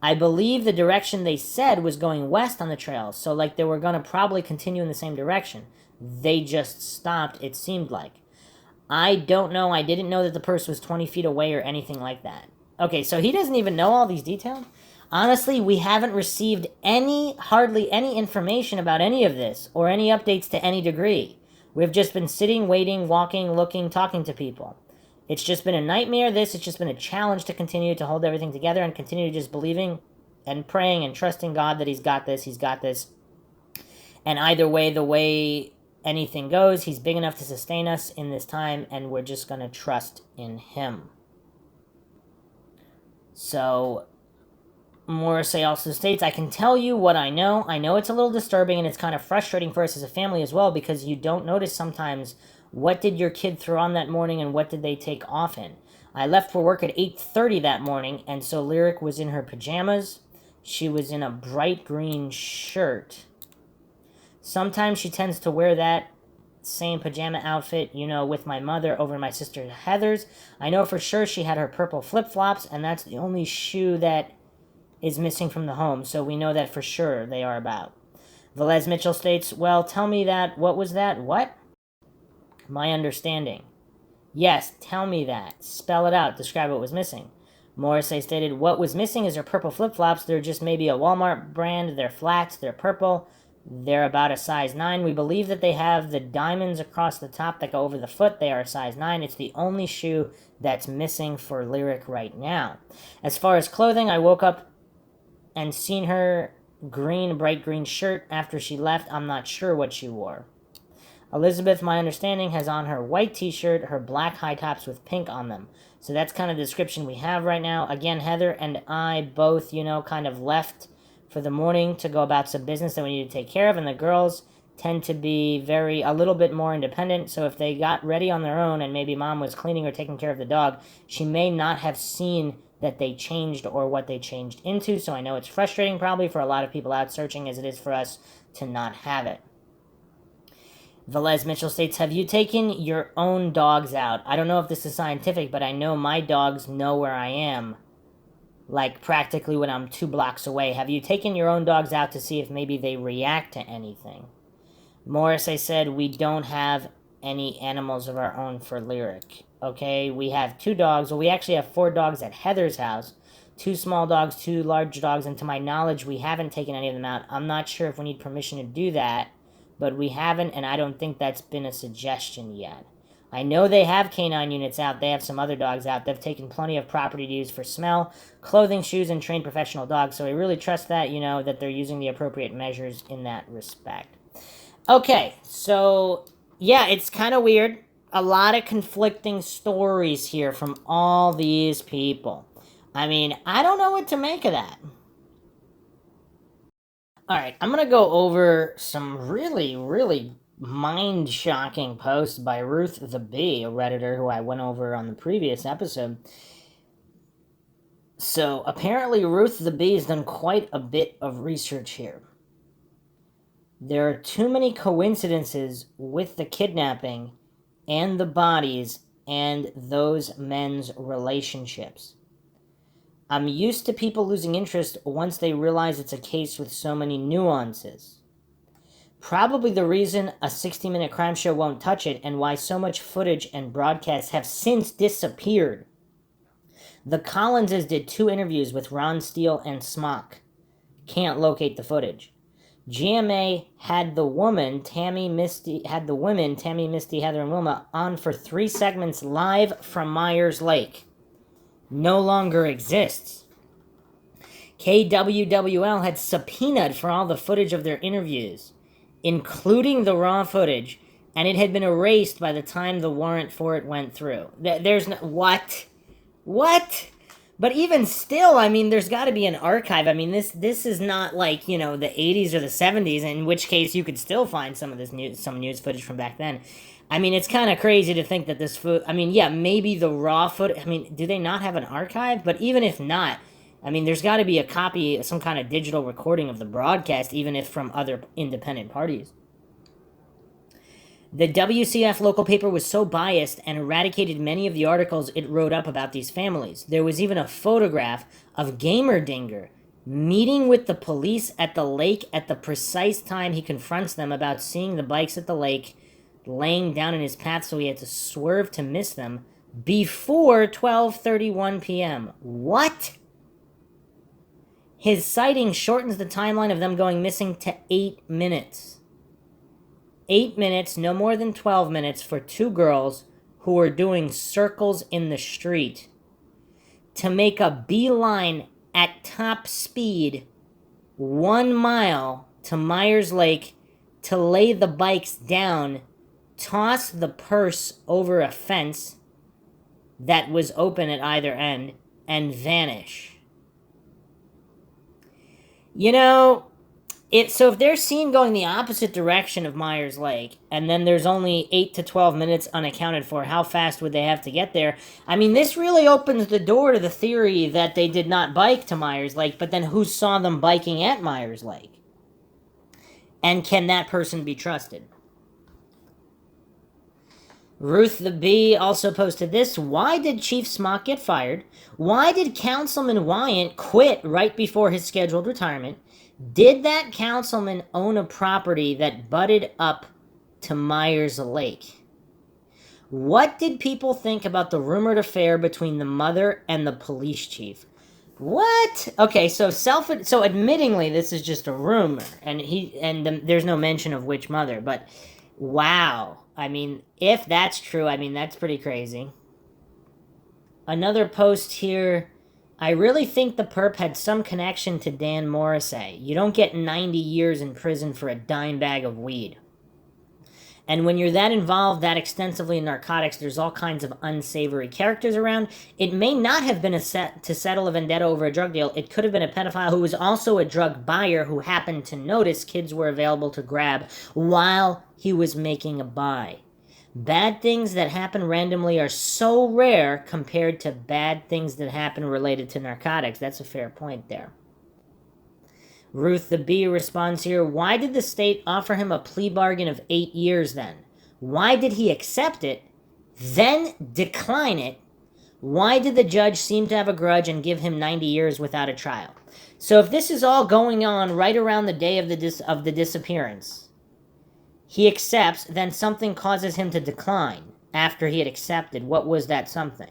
I believe the direction they said was going west on the trail, so like they were going to probably continue in the same direction. They just stopped, it seemed like. I don't know. I didn't know that the purse was 20 feet away or anything like that. Okay, so he doesn't even know all these details? Honestly, we haven't received hardly any information about any of this, or any updates to any degree. We've just been sitting, waiting, walking, looking, talking to people. It's just been a nightmare, it's just been a challenge to continue to hold everything together and continue just believing and praying and trusting God that he's got this. And either way, the way anything goes, he's big enough to sustain us in this time, and we're just going to trust in him. So Morrissey also states, I can tell you what I know. I know it's a little disturbing, and it's kind of frustrating for us as a family as well, because you don't notice sometimes what did your kid throw on that morning and what did they take off in. I left for work at 8:30 that morning, and so Lyric was in her pajamas. She was in a bright green shirt. Sometimes she tends to wear that same pajama outfit, with my mother over my sister Heather's. I know for sure she had her purple flip-flops, and that's the only shoe that is missing from the home, so we know that for sure they are about. Velez Mitchell states, well, tell me that. What was that? What? My understanding. Yes, tell me that. Spell it out. Describe what was missing. Morrissey stated, what was missing is her purple flip-flops. They're just maybe a Walmart brand. They're flats. They're purple. They're about a size 9. We believe that they have the diamonds across the top that go over the foot. They are a size 9. It's the only shoe that's missing for Lyric right now. As far as clothing, I woke up and seen her bright green shirt after she left. I'm not sure what she wore. Elizabeth, my understanding, has on her white t-shirt, her black high tops with pink on them. So that's kind of the description we have right now. Again, Heather and I both, kind of left for the morning to go about some business that we need to take care of, and the girls tend to be a little bit more independent, so if they got ready on their own and maybe mom was cleaning or taking care of the dog, she may not have seen that they changed or what they changed into, so I know it's frustrating probably for a lot of people out searching as it is for us to not have it. Velez Mitchell states, have you taken your own dogs out? I don't know if this is scientific, but I know my dogs know where I am, like practically when I'm 2 blocks away. Have you taken your own dogs out to see if maybe they react to anything? Morrissey said, we don't have any animals of our own for Lyric. Okay, we have 2 dogs. Well, we actually have 4 dogs at Heather's house. 2 small dogs, 2 large dogs, and to my knowledge, we haven't taken any of them out. I'm not sure if we need permission to do that, but we haven't, and I don't think that's been a suggestion yet. I know they have canine units out. They have some other dogs out. They've taken plenty of property to use for smell, clothing, shoes, and trained professional dogs, so I really trust that, that they're using the appropriate measures in that respect. Okay, so, yeah, it's kind of weird. A lot of conflicting stories here from all these people. I mean, I don't know what to make of that. Alright, I'm going to go over some really, really mind-shocking posts by Ruth the Bee, a Redditor who I went over on the previous episode. So, apparently Ruth the Bee has done quite a bit of research here. There are too many coincidences with the kidnapping and the bodies and those men's relationships. I'm used to people losing interest once they realize it's a case with so many nuances. Probably the reason a 60-minute crime show won't touch it, and why so much footage and broadcasts have since disappeared. The Collinses did 2 interviews with Ron Steele and Smock. Can't locate the footage. GMA had the women, Tammy, Misty, Heather, and Wilma on for 3 segments live from Myers Lake. No longer exists. KWWL had subpoenaed for all the footage of their interviews, including the raw footage, and it had been erased by the time the warrant for it went through. There's no... What? But even still, I mean, there's got to be an archive. I mean, this is not like, the 80s or the 70s, in which case you could still find some news footage from back then. I mean, it's kind of crazy to think that maybe the raw footage... I mean, do they not have an archive? But even if not, I mean, there's got to be a copy, some kind of digital recording of the broadcast, even if from other independent parties. The WCF local paper was so biased and eradicated many of the articles it wrote up about these families. There was even a photograph of Gamerdinger meeting with the police at the lake at the precise time he confronts them about seeing the bikes at the lake laying down in his path, so he had to swerve to miss them before 12:31 p.m. What? His sighting shortens the timeline of them going missing to 8 minutes. 8 minutes, no more than 12 minutes, for 2 girls who were doing circles in the street to make a beeline at top speed 1 mile to Myers Lake to lay the bikes down, toss the purse over a fence that was open at either end, and vanish. So if they're seen going the opposite direction of Myers Lake, and then there's only 8 to 12 minutes unaccounted for, how fast would they have to get there? I mean, this really opens the door to the theory that they did not bike to Myers Lake, but then who saw them biking at Myers Lake? And can that person be trusted? Ruth the Bee also posted this. Why did Chief Smock get fired? Why did Councilman Wyant quit right before his scheduled retirement? Did that councilman own a property that butted up to Myers Lake? What did people think about the rumored affair between the mother and the police chief? What? Okay, so admittingly, this is just a rumor, and there's no mention of which mother, but wow. I mean, if that's true, I mean, that's pretty crazy. Another post here. I really think the perp had some connection to Dan Morrissey. You don't get 90 years in prison for a dime bag of weed. And when you're that involved that extensively in narcotics, there's all kinds of unsavory characters around. It may not have been to settle a vendetta over a drug deal. It could have been a pedophile who was also a drug buyer who happened to notice kids were available to grab while he was making a buy. Bad things that happen randomly are so rare compared to bad things that happen related to narcotics. That's a fair point there. Ruth the Bee responds here, why did the state offer him a plea bargain of 8 years then? Why did he accept it, then decline it? Why did the judge seem to have a grudge and give him 90 years without a trial? So if this is all going on right around the day of the disappearance, he accepts, then something causes him to decline after he had accepted. What was that something?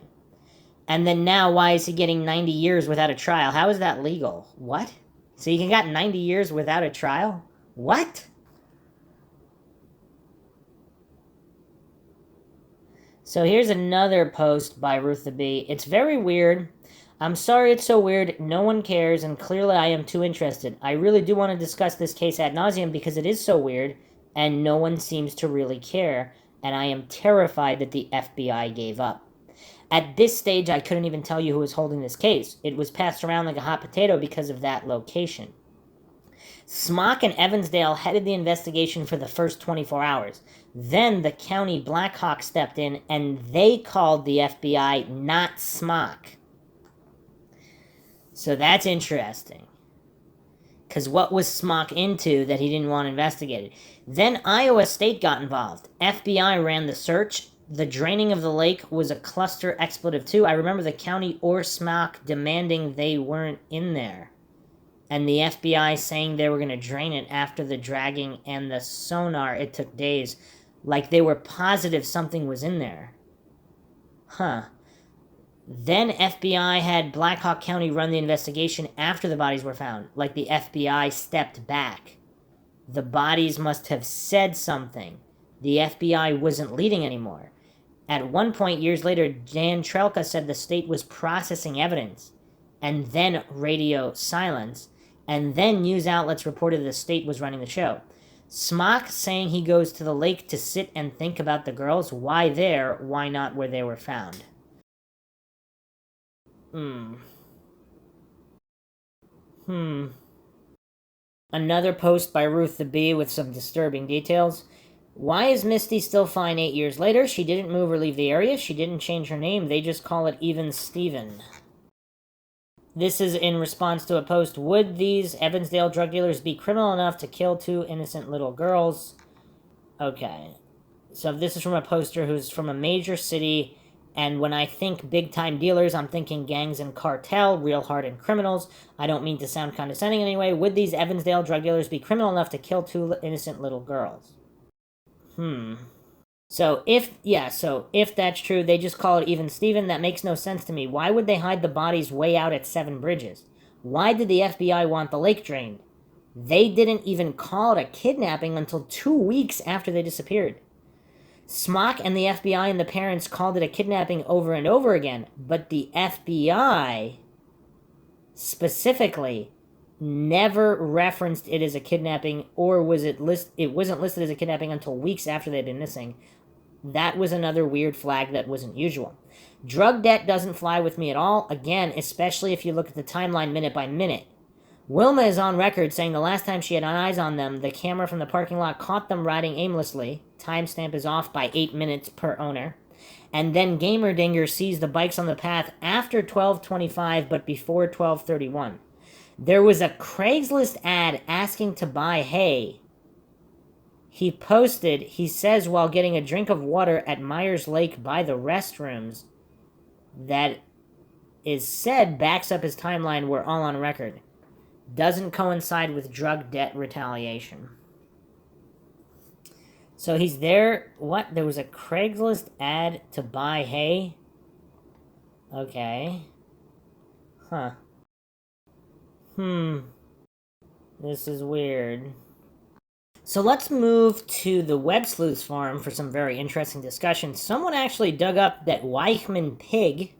And then now, why is he getting 90 years without a trial? How is that legal? What? So you got 90 years without a trial? What? So here's another post by Ruth the Bee. It's very weird. I'm sorry it's so weird. No one cares, and clearly I am too interested. I really do want to discuss this case ad nauseum because it is so weird, and no one seems to really care, and I am terrified that the FBI gave up. At this stage, I couldn't even tell you who was holding this case. It was passed around like a hot potato because of that location. Smock and Evansdale headed the investigation for the first 24 hours. Then the county Blackhawk stepped in, and they called the FBI, not Smock. So that's interesting. Because what was Smock into that he didn't want investigated? Then Iowa State got involved. FBI ran the search, The draining of the lake was a cluster expletive too. I remember the county or SMOC demanding they weren't in there. And the FBI saying they were going to drain it after the dragging and the sonar. It took days. Like they were positive something was in there. Huh. Then FBI had Black Hawk County run the investigation after the bodies were found. Like the FBI stepped back. The bodies must have said something. The FBI wasn't leading anymore. At one point, years later, Dan Trelka said the state was processing evidence. And then radio silence. And then news outlets reported the state was running the show. Smock saying he goes to the lake to sit and think about the girls. Why there? Why not where they were found? Another post by Ruth the Bee with some disturbing details. Why is Misty still fine 8 years later? She didn't move or leave the area. She didn't change her name. They just call it Even Steven. This is in response to a post. Would these Evansdale drug dealers be criminal enough to kill 2 innocent little girls? Okay. So this is from a poster who's from a major city, and when I think big-time dealers, I'm thinking gangs and cartel, real hardened criminals. I don't mean to sound condescending in any way. Would these Evansdale drug dealers be criminal enough to kill 2 innocent little girls? So if that's true, they just call it Even Steven. That makes no sense to me. Why would they hide the bodies way out at 7 Bridges? Why did the FBI want the lake drained? They didn't even call it a kidnapping until 2 weeks after they disappeared. Smock and the FBI and the parents called it a kidnapping over and over again, but the FBI specifically never referenced it as a kidnapping, or it wasn't listed as a kidnapping until weeks after they'd been missing. That was another weird flag that wasn't usual. Drug debt doesn't fly with me at all, again, especially if you look at the timeline minute by minute. Wilma is on record saying the last time she had eyes on them, the camera from the parking lot caught them riding aimlessly. Timestamp is off by 8 minutes per owner. And then Gamer Dinger sees the bikes on the path after 12:25 but before 12:31. There was a Craigslist ad asking to buy hay. He posted, he says, while getting a drink of water at Myers Lake by the restrooms. That is said backs up his timeline. We're all on record. Doesn't coincide with drug debt retaliation. So he's there. What? There was a Craigslist ad to buy hay? Okay. Huh. This is weird. So let's move to the Web Sleuths forum for some very interesting discussion. Someone actually dug up that Weichman Pig,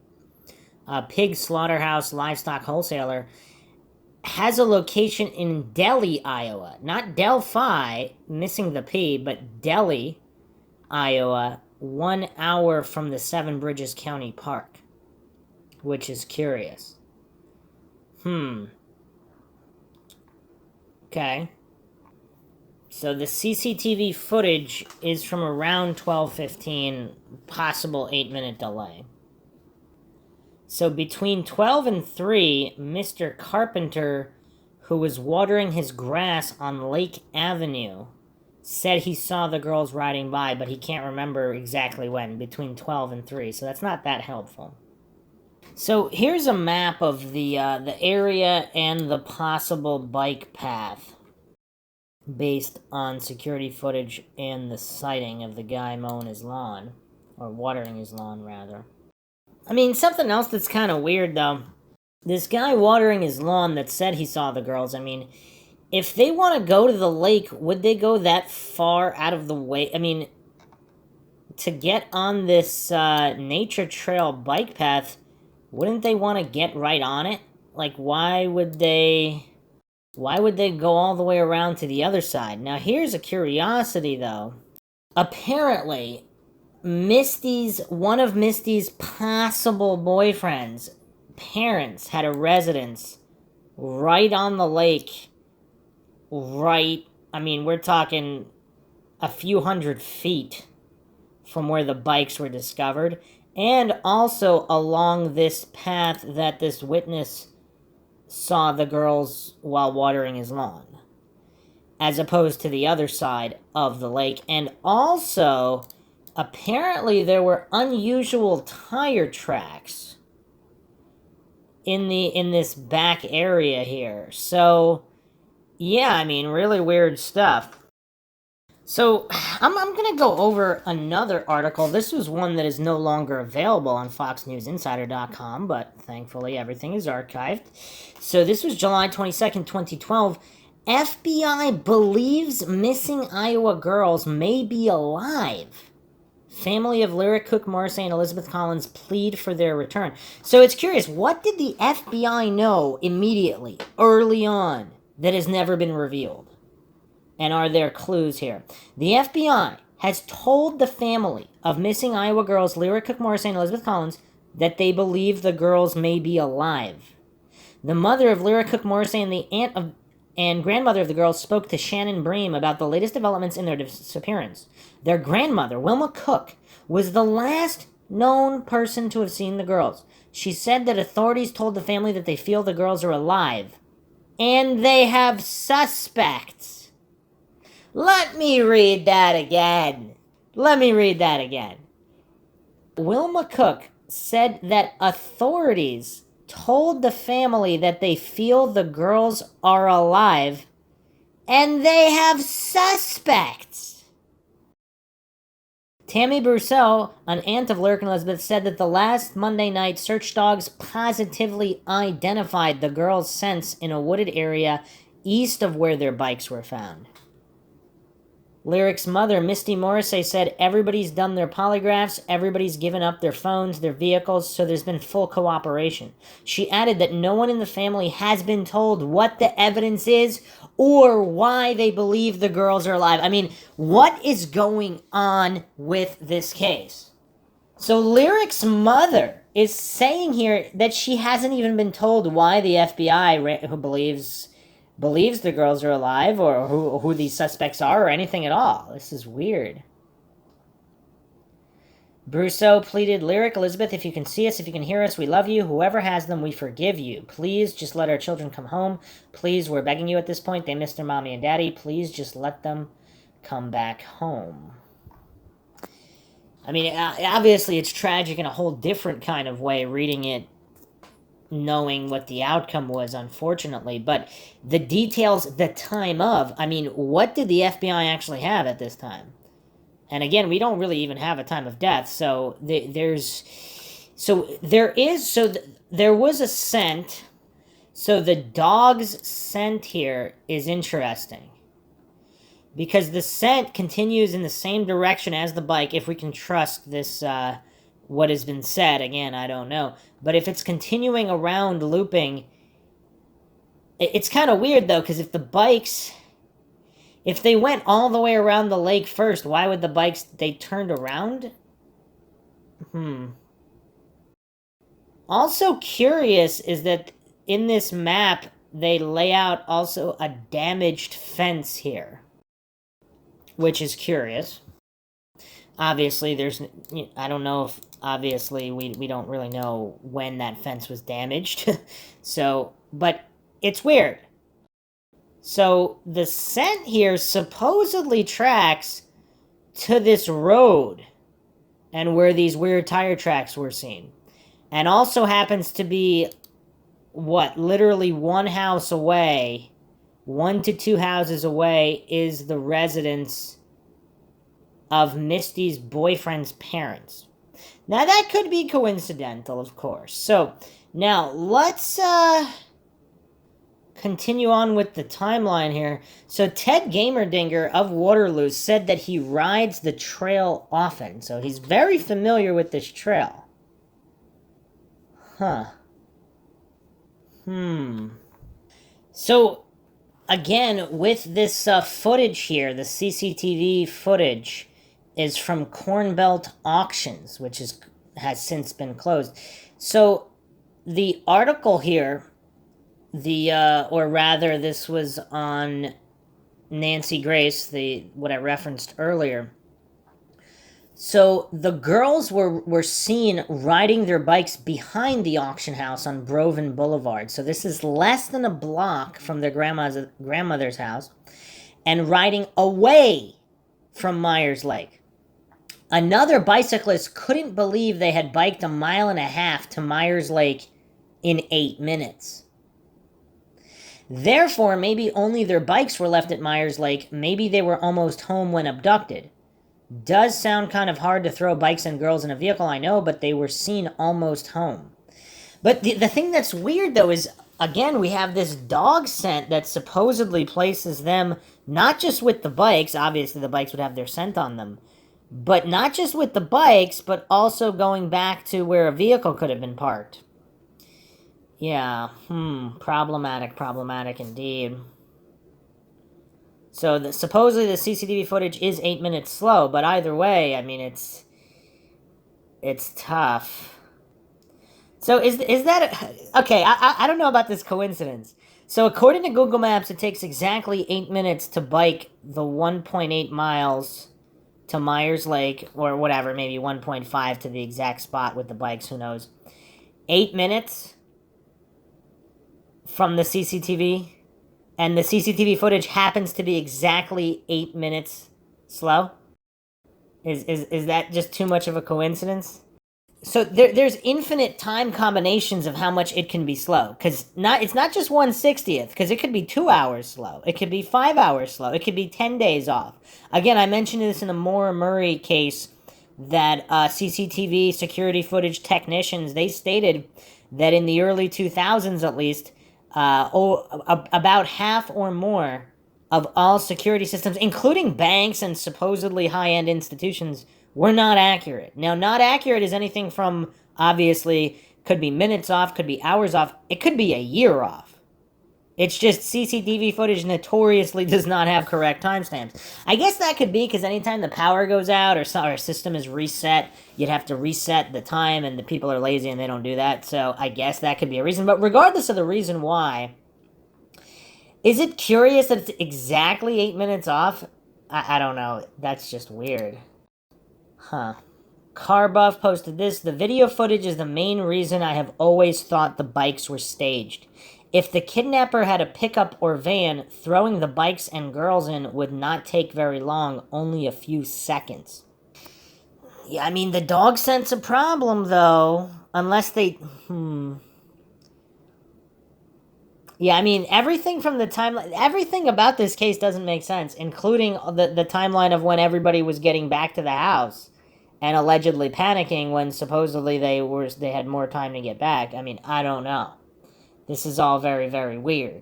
a pig slaughterhouse livestock wholesaler, has a location in Delhi, Iowa. Not Delphi, missing the P, but Delhi, Iowa, 1 hour from the 7 Bridges County Park, which is curious. Okay. So the CCTV footage is from around 12:15, possible 8-minute delay. So between 12 and 3, Mr. Carpenter, who was watering his grass on Lake Avenue, said he saw the girls riding by, but he can't remember exactly when, between 12 and 3, so that's not that helpful. So here's a map of the area and the possible bike path based on security footage and the sighting of the guy mowing his lawn, or watering his lawn, rather. I mean, something else that's kind of weird, though. This guy watering his lawn that said he saw the girls, I mean, if they want to go to the lake, would they go that far out of the way? I mean, to get on this nature trail bike path, wouldn't they want to get right on it? Like, why would they go all the way around to the other side? Now, here's a curiosity, though. Apparently, one of Misty's possible boyfriends' parents had a residence right on the lake. We're talking a few hundred feet from where the bikes were discovered, and also along this path that this witness saw the girls while watering his lawn, as opposed to the other side of the lake. And also, apparently there were unusual tire tracks in this back area here. So, yeah, I mean, really weird stuff. So, I'm going to go over another article. This was one that is no longer available on FoxNewsInsider.com, but thankfully everything is archived. So, this was July 22nd, 2012. FBI believes missing Iowa girls may be alive. Family of Lyric Cook-Morrissey and Elizabeth Collins plead for their return. So, it's curious, what did the FBI know immediately, early on, that has never been revealed? And are there clues here? The FBI has told the family of missing Iowa girls Lyric Cook-Morrissey and Elizabeth Collins that they believe the girls may be alive. The mother of Lyric Cook-Morrissey and the aunt of and grandmother of the girls spoke to Shannon Bream about the latest developments in their disappearance. Their grandmother, Wilma Cook, was the last known person to have seen the girls. She said that authorities told the family that they feel the girls are alive, and they have suspects. Let me read that again. Wilma Cook said that authorities told the family that they feel the girls are alive, and they have suspects. Tammy Brousseau, an aunt of Lyric and Elizabeth, said that the last Monday night, search dogs positively identified the girls' scents in a wooded area east of where their bikes were found. Lyric's mother, Misty Morrissey, said everybody's done their polygraphs, everybody's given up their phones, their vehicles, so there's been full cooperation. She added that no one in the family has been told what the evidence is or why they believe the girls are alive. I mean, what is going on with this case? So Lyric's mother is saying here that she hasn't even been told why the FBI, who believes the girls are alive, or who these suspects are, or anything at all. This is weird. Brousseau pleaded, Lyric, Elizabeth, if you can see us, if you can hear us, we love you. Whoever has them, we forgive you. Please just let our children come home. Please, we're begging you at this point. They miss their mommy and daddy. Please just let them come back home. I mean, obviously it's tragic in a whole different kind of way, reading it, knowing what the outcome was, unfortunately. But the details, the time of, I mean, what did the FBI actually have at this time? And again, we don't really even have a time of death, so there was a scent. So the dog's scent here is interesting, because the scent continues in the same direction as the bike, if we can trust this, what has been said. Again, I don't know. But if it's continuing around, looping, it's kind of weird, though, because if they went all the way around the lake first, why would the bikes, they turned around? Also curious is that in this map, they lay out also a damaged fence here, which is curious. Obviously, I don't know if, obviously, we don't really know when that fence was damaged. So, but it's weird. So, the scent here supposedly tracks to this road and where these weird tire tracks were seen. And also happens to be, literally one house away, 1 to 2 houses away, is the residence of Misty's boyfriend's parents. Now, that could be coincidental, of course. So, now, let's continue on with the timeline here. So, Ted Gamerdinger of Waterloo said that he rides the trail often. So, he's very familiar with this trail. So, again, with this footage here, the CCTV footage is from Cornbelt Auctions, which has since been closed. So, the article here, or rather, this was on Nancy Grace, what I referenced earlier. So, the girls were seen riding their bikes behind the auction house on Broven Boulevard. So, this is less than a block from their grandmother's house, and riding away from Myers Lake. Another bicyclist couldn't believe they had biked 1.5 miles to Myers Lake in 8 minutes. Therefore, maybe only their bikes were left at Myers Lake. Maybe they were almost home when abducted. Does sound kind of hard to throw bikes and girls in a vehicle, I know, but they were seen almost home. But the thing that's weird, though, is, again, we have this dog scent that supposedly places them not just with the bikes. Obviously, the bikes would have their scent on them. But not just with the bikes, but also going back to where a vehicle could have been parked. Yeah, problematic indeed. So supposedly the CCTV footage is 8 minutes slow, but either way, I mean, it's tough. So is that... Okay, I don't know about this coincidence. So according to Google Maps, it takes exactly 8 minutes to bike the 1.8 miles to Myers Lake, or whatever, maybe 1.5 to the exact spot with the bikes, who knows. 8 minutes from the CCTV, and the CCTV footage happens to be exactly 8 minutes slow? Is that just too much of a coincidence? So there's infinite time combinations of how much it can be slow. Because it's not just 1/60th, because it could be 2 hours slow. It could be 5 hours slow. It could be 10 days off. Again, I mentioned this in the Moore Murray case, that CCTV security footage technicians, they stated that in the early 2000s at least, about half or more of all security systems, including banks and supposedly high-end institutions, were not accurate. Now, not accurate is anything from, obviously, could be minutes off, could be hours off, it could be a year off. It's just CCTV footage notoriously does not have correct timestamps. I guess that could be because anytime the power goes out or a system is reset, you'd have to reset the time, and the people are lazy and they don't do that. So I guess that could be a reason. But regardless of the reason why, is it curious that it's exactly 8 minutes off? I don't know. That's just weird. Huh. Carbuff posted this. The video footage is the main reason I have always thought the bikes were staged. If the kidnapper had a pickup or van, throwing the bikes and girls in would not take very long, only a few seconds. Yeah, I mean, the dog scent's a problem, though. Unless they... Yeah, I mean, everything from the timeline... Everything about this case doesn't make sense, including the timeline of when everybody was getting back to the house and allegedly panicking when supposedly they had more time to get back. I mean, I don't know. This is all very, very weird.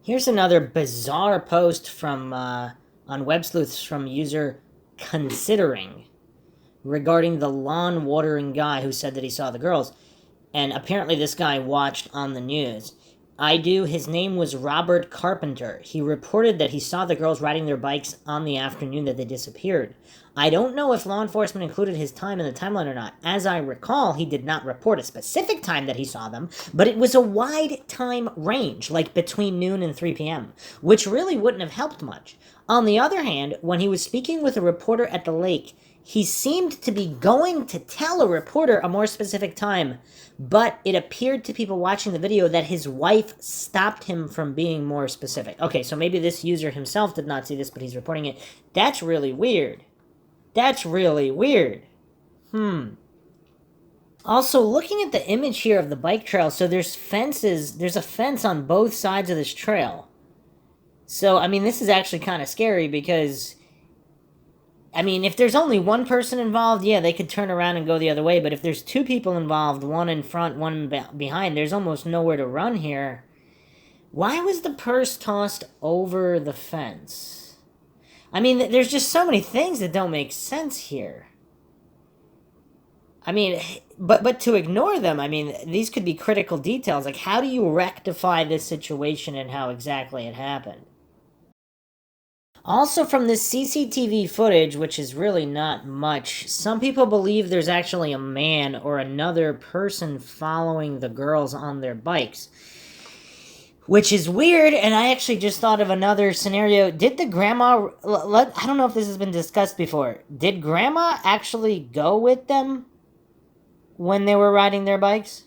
Here's another bizarre post from on Web Sleuths from user Considering regarding the lawn watering guy who said that he saw the girls. And apparently this guy watched on the news. His name was Robert Carpenter. He reported that he saw the girls riding their bikes on the afternoon that they disappeared. I don't know if law enforcement included his time in the timeline or not. As I recall, he did not report a specific time that he saw them, but it was a wide time range, like between noon and 3 p.m., which really wouldn't have helped much. On the other hand, when he was speaking with a reporter at the lake, he seemed to be going to tell a reporter a more specific time, but it appeared to people watching the video that his wife stopped him from being more specific. Okay, so maybe this user himself did not see this, but he's reporting it. That's really weird. That's really weird. Also, looking at the image here of the bike trail, so there's a fence on both sides of this trail. So, I mean, this is actually kind of scary because... I mean, if there's only one person involved, yeah, they could turn around and go the other way. But if there's two people involved, one in front, one behind, there's almost nowhere to run here. Why was the purse tossed over the fence? I mean, there's just so many things that don't make sense here. I mean, but to ignore them, I mean, these could be critical details. Like, how do you rectify this situation and how exactly it happened? Also, from this CCTV footage, which is really not much, some people believe there's actually a man or another person following the girls on their bikes. Which is weird, and I actually just thought of another scenario. Did the grandma... I don't know if this has been discussed before. Did grandma actually go with them when they were riding their bikes?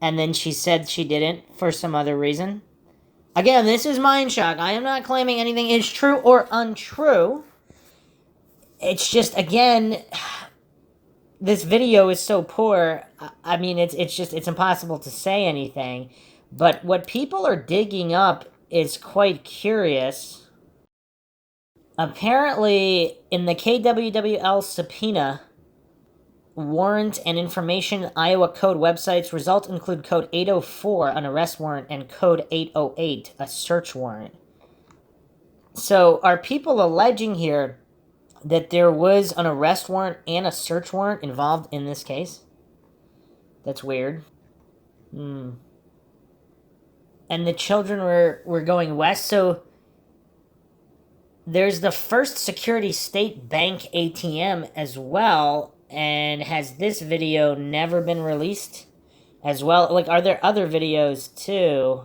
And then she said she didn't for some other reason? Again, this is Mindshock. I am not claiming anything is true or untrue. it's just, again, this video is so poor. I mean, it's impossible to say anything. But what people are digging up is quite curious. Apparently, in the KWWL subpoena warrant and information Iowa code websites, results include code 804, an arrest warrant, and code 808, a search warrant. So, are people alleging here that there was an arrest warrant and a search warrant involved in this case? That's weird. And the children were going west, so there's the First Security State Bank ATM as well. And has this video never been released as well? Like, are there other videos too?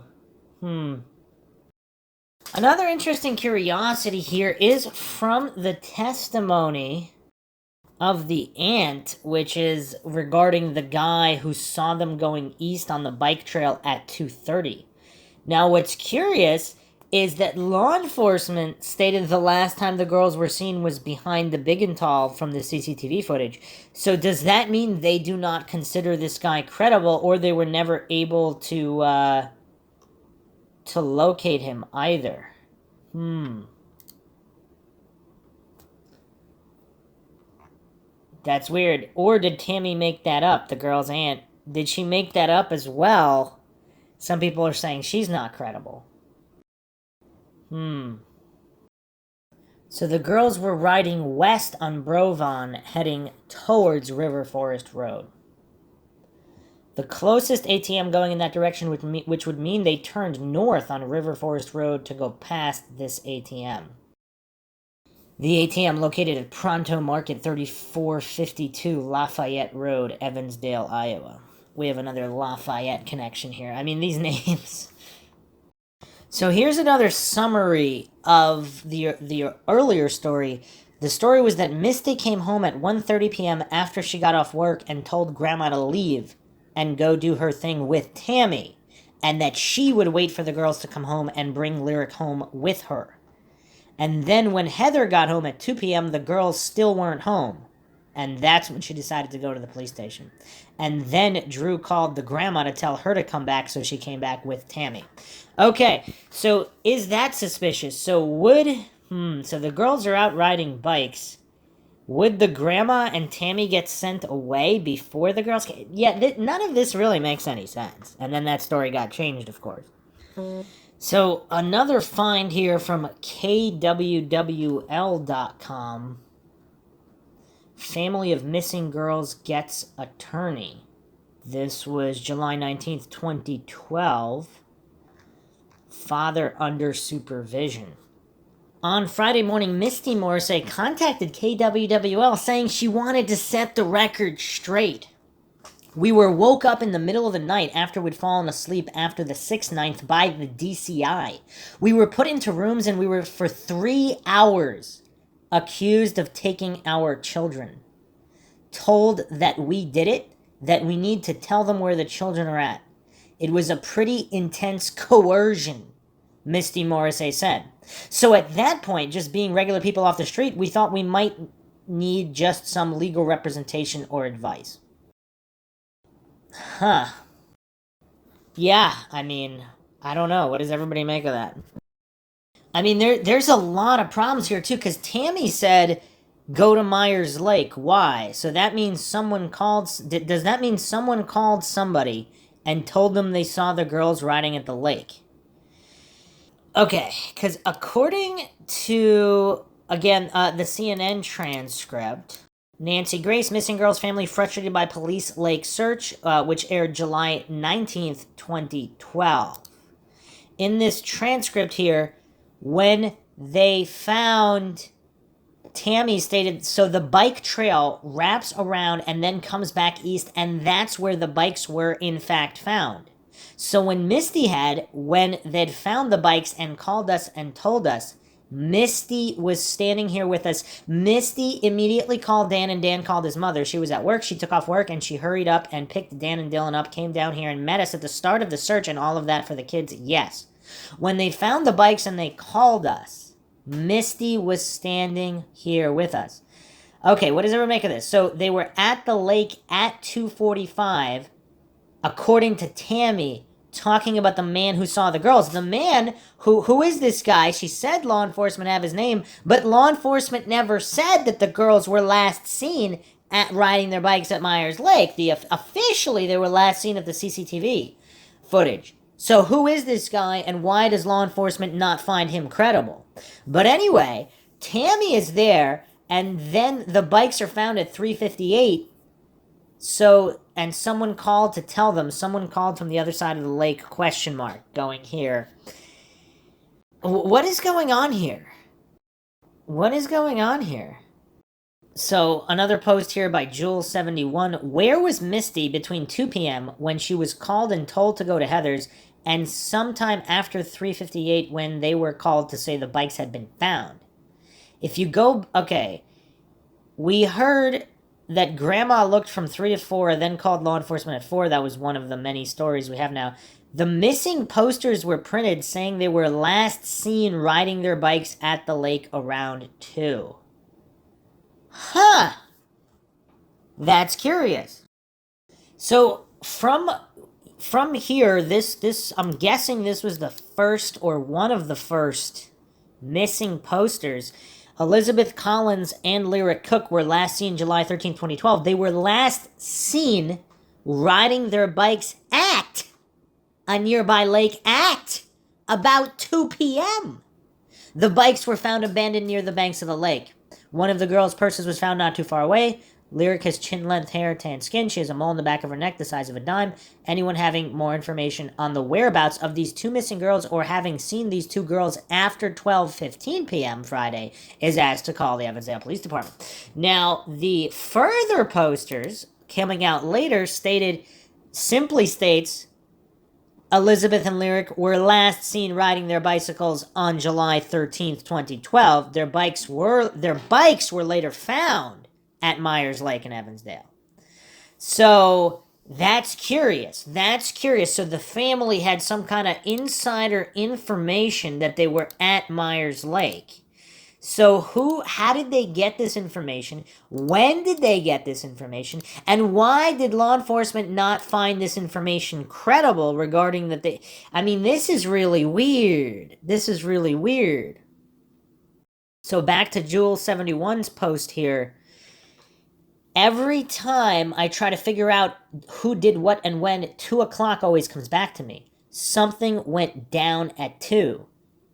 Another interesting curiosity here is from the testimony of the aunt, which is regarding the guy who saw them going east on the bike trail at 2:30. Now, what's curious is that law enforcement stated the last time the girls were seen was behind the big and tall from the CCTV footage. So does that mean they do not consider this guy credible, or they were never able to locate him either? That's weird. Or did Tammy make that up, the girl's aunt? Did she make that up as well? Some people are saying she's not credible. So the girls were riding west on Brovon, heading towards River Forest Road. The closest ATM going in that direction, which would mean they turned north on River Forest Road to go past this ATM. The ATM located at Pronto Market, 3452 Lafayette Road, Evansdale, Iowa. We have another Lafayette connection here. I mean, these names. So here's another summary of the earlier story. The story was that Misty came home at 1:30 p.m. after she got off work and told Grandma to leave and go do her thing with Tammy, and that she would wait for the girls to come home and bring Lyric home with her. And then when Heather got home at 2 p.m., the girls still weren't home. And that's when she decided to go to the police station. And then Drew called the grandma to tell her to come back, so she came back with Tammy. Okay, so is that suspicious? So so the girls are out riding bikes. Would the grandma and Tammy get sent away before the girls came? Yeah, none of this really makes any sense. And then that story got changed, of course. So another find here from KWWL.com. Family of missing girls gets attorney. This was July 19th, 2012. Father under supervision. On Friday morning, Misty Morrissey contacted KWWL saying she wanted to set the record straight. We were woke up in the middle of the night after we'd fallen asleep after the 6/9 by the DCI. We were put into rooms and we were for 3 hours accused of taking our children. Told that we did it, that we need to tell them where the children are at. It was a pretty intense coercion, Misty Morrissey said. So at that point, just being regular people off the street, we thought we might need just some legal representation or advice. Yeah, I mean, I don't know. What does everybody make of that? I mean, there's a lot of problems here, too, because Tammy said, go to Myers Lake. Why? So that means someone called... Does that mean someone called somebody and told them they saw the girls riding at the lake? Okay, because according to, again, the CNN transcript, Nancy Grace, missing girls family frustrated by police lake search, which aired July 19th, 2012. In this transcript here, when they found... Tammy stated, so the bike trail wraps around and then comes back east, and that's where the bikes were in fact found. So when they'd found the bikes and called us and told us, Misty was standing here with us. Misty immediately called Dan, and Dan called his mother. She was at work. She took off work, and she hurried up and picked Dan and Dylan up, came down here and met us at the start of the search and all of that for the kids. Yes. When they found the bikes and they called us, Misty was standing here with us. Okay, what does everyone make of this? So they were at the lake at 2:45, according to Tammy, talking about the man who saw the girls. The man, who is this guy? She said law enforcement have his name, but law enforcement never said that the girls were last seen at riding their bikes at Myers Lake. Officially, they were last seen at the CCTV footage. So who is this guy, and why does law enforcement not find him credible? But anyway, Tammy is there, and then the bikes are found at 3:58. So, and someone called to tell them, someone called from the other side of the lake, question mark, going here. What is going on here? What is going on here? So, another post here by Jewel71. Where was Misty between 2 p.m. when she was called and told to go to Heather's, and sometime after 3:58 when they were called to say the bikes had been found? If you go... Okay. We heard that Grandma looked from 3 to 4, then called law enforcement at 4. That was one of the many stories we have now. The missing posters were printed saying they were last seen riding their bikes at the lake around 2. Huh! That's curious. So, from here, this I'm guessing this was the first or one of the first missing posters. Elizabeth Collins and Lyric Cook were last seen July 13, 2012. They were last seen riding their bikes at a nearby lake at about 2 p.m. The bikes were found abandoned near the banks of the lake. One of the girls' purses was found not too far away. Lyric has chin-length hair, tan skin. She has a mole in the back of her neck the size of a dime. Anyone having more information on the whereabouts of these two missing girls or having seen these two girls after 12:15 p.m. Friday is asked to call the Evansdale Police Department. Now, the further posters coming out later simply states Elizabeth and Lyric were last seen riding their bicycles on July 13th, 2012. Their bikes were later found at Myers Lake in Evansdale. So that's curious. So the family had some kind of insider information that they were at Myers Lake. So how did they get this information? When did they get this information? And why did law enforcement not find this information credible regarding that this is really weird. So back to Jewel71's post here. Every time I try to figure out who did what and when, 2 o'clock always comes back to me. Something went down at 2.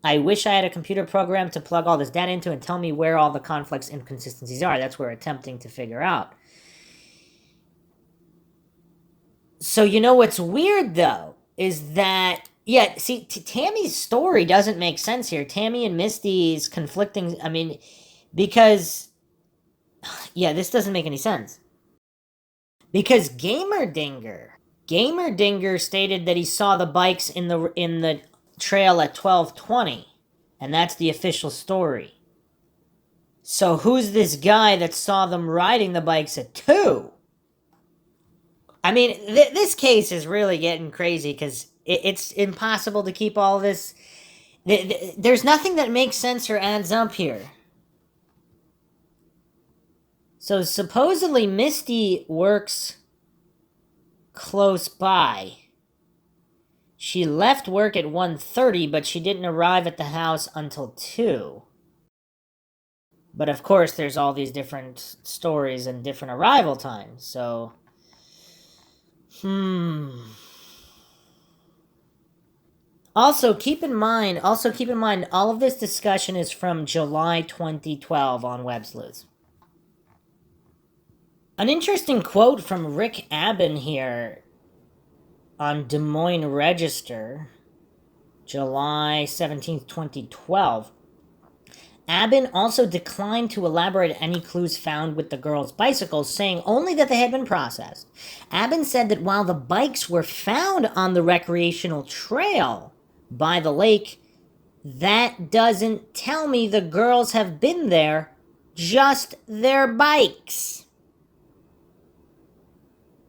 I wish I had a computer program to plug all this data into and tell me where all the conflicts and inconsistencies are. That's what we're attempting to figure out. So you know what's weird, though, is that... Yeah, see, Tammy's story doesn't make sense here. Tammy and Misty's conflicting... because... Yeah, this doesn't make any sense. Because Gamer Dinger stated that he saw the bikes in the trail at 12:20, and that's the official story. So who's this guy that saw them riding the bikes at 2? This case is really getting crazy because it's impossible to keep all this. There's nothing that makes sense or adds up here. So supposedly Misty works close by. She left work at 1:30, but she didn't arrive at the house until 2. But of course, there's all these different stories and different arrival times, so... Also, keep in mind, all of this discussion is from July 2012 on Web Sleuths. An interesting quote from Rick Aben here on Des Moines Register, July 17th, 2012. Aben also declined to elaborate any clues found with the girls' bicycles, saying only that they had been processed. Aben said that while the bikes were found on the recreational trail by the lake, that doesn't tell me the girls have been there, just their bikes.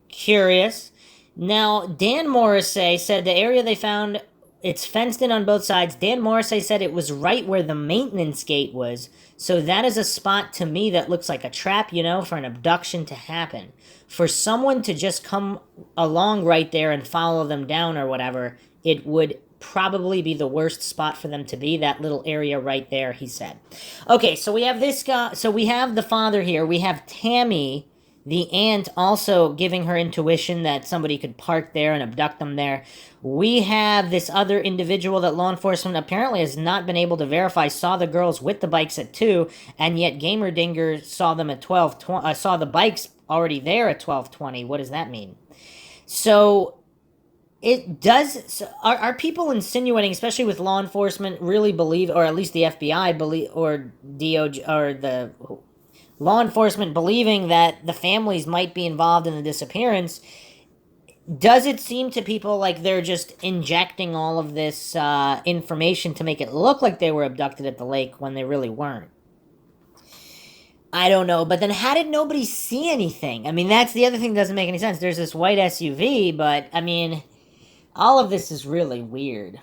Curious. Now, Dan Morrissey said the area they found it's fenced in on both sides. Dan Morrissey said it was right where the maintenance gate was. So that is a spot to me that looks like a trap, for an abduction to happen. For someone to just come along right there and follow them down or whatever, it would probably be the worst spot for them to be, that little area right there, he said. Okay, so we have this guy. So we have the father here. We have Tammy, the aunt, also giving her intuition that somebody could park there and abduct them there. We have this other individual that law enforcement apparently has not been able to verify saw the girls with the bikes at 2, and yet Gamer Dinger saw them at 12. Saw the bikes already there at 12:20. What does that mean? So it does. So are people insinuating, especially with law enforcement, really believe, or at least the FBI believe, or DOJ, or the law enforcement believing that the families might be involved in the disappearance? Does it seem to people like they're just injecting all of this information to make it look like they were abducted at the lake when they really weren't? I don't know, but then how did nobody see anything? I mean, that's the other thing that doesn't make any sense. There's this white SUV, but, I mean, all of this is really weird.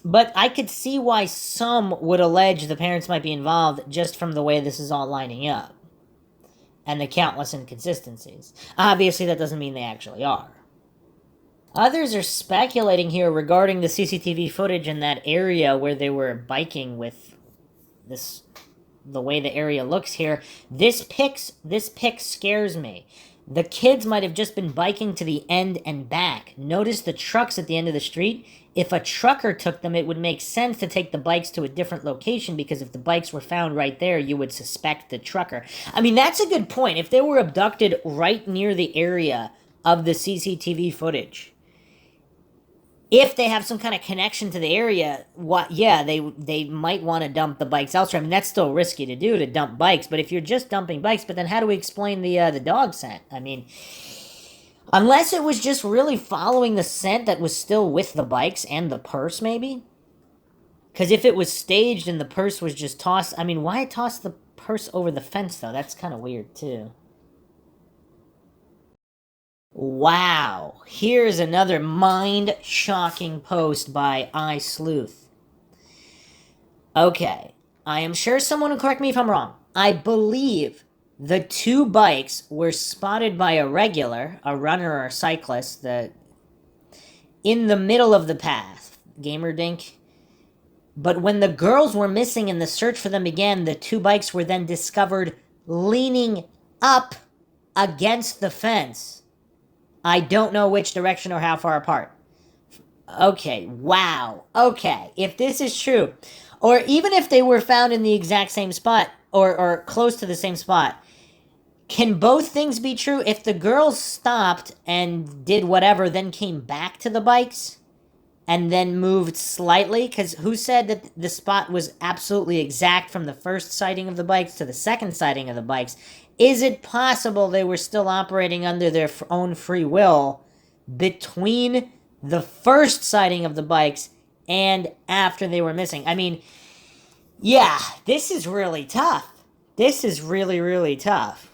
But I could see why some would allege the parents might be involved just from the way this is all lining up. And the countless inconsistencies. Obviously, that doesn't mean they actually are. Others are speculating here regarding the CCTV footage in that area where they were biking with this, the way the area looks here. This pic scares me. The kids might have just been biking to the end and back. Notice the trucks at the end of the street. If a trucker took them, it would make sense to take the bikes to a different location, because if the bikes were found right there, you would suspect the trucker. I mean, that's a good point. If they were abducted right near the area of the CCTV footage, if they have some kind of connection to the area, they might want to dump the bikes elsewhere. I mean, that's still risky to do, to dump bikes, but if you're just dumping bikes, but then how do we explain the dog scent? I mean, unless it was just really following the scent that was still with the bikes and the purse, maybe? Because if it was staged and the purse was just tossed, I mean, why toss the purse over the fence, though? That's kind of weird, too. Wow, here's another mind-shocking post by iSleuth. Okay, I am sure someone will correct me if I'm wrong. I believe the 2 bikes were spotted by a regular, a runner or a cyclist, in the middle of the path. Gamer Dink. But when the girls were missing and the search for them began, the 2 bikes were then discovered leaning up against the fence. I don't know which direction or how far apart. Okay, wow. Okay, if this is true, or even if they were found in the exact same spot, or close to the same spot, can both things be true? If the girls stopped and did whatever, then came back to the bikes, and then moved slightly? Because who said that the spot was absolutely exact from the first sighting of the bikes to the second sighting of the bikes? Is it possible they were still operating under their own free will between the first sighting of the bikes and after they were missing? I mean, yeah, this is really tough. This is really, really tough.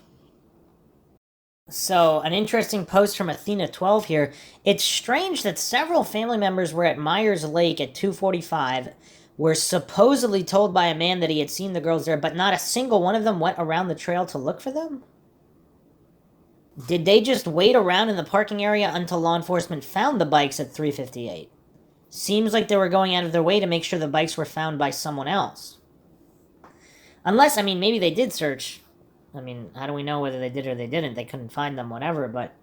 So, an interesting post from Athena12 here. It's strange that several family members were at Myers Lake at 2:45, were supposedly told by a man that he had seen the girls there, but not a single one of them went around the trail to look for them? Did they just wait around in the parking area until law enforcement found the bikes at 3:58? Seems like they were going out of their way to make sure the bikes were found by someone else. Unless, I mean, maybe they did search. I mean, how do we know whether they did or they didn't? They couldn't find them, whatever, but,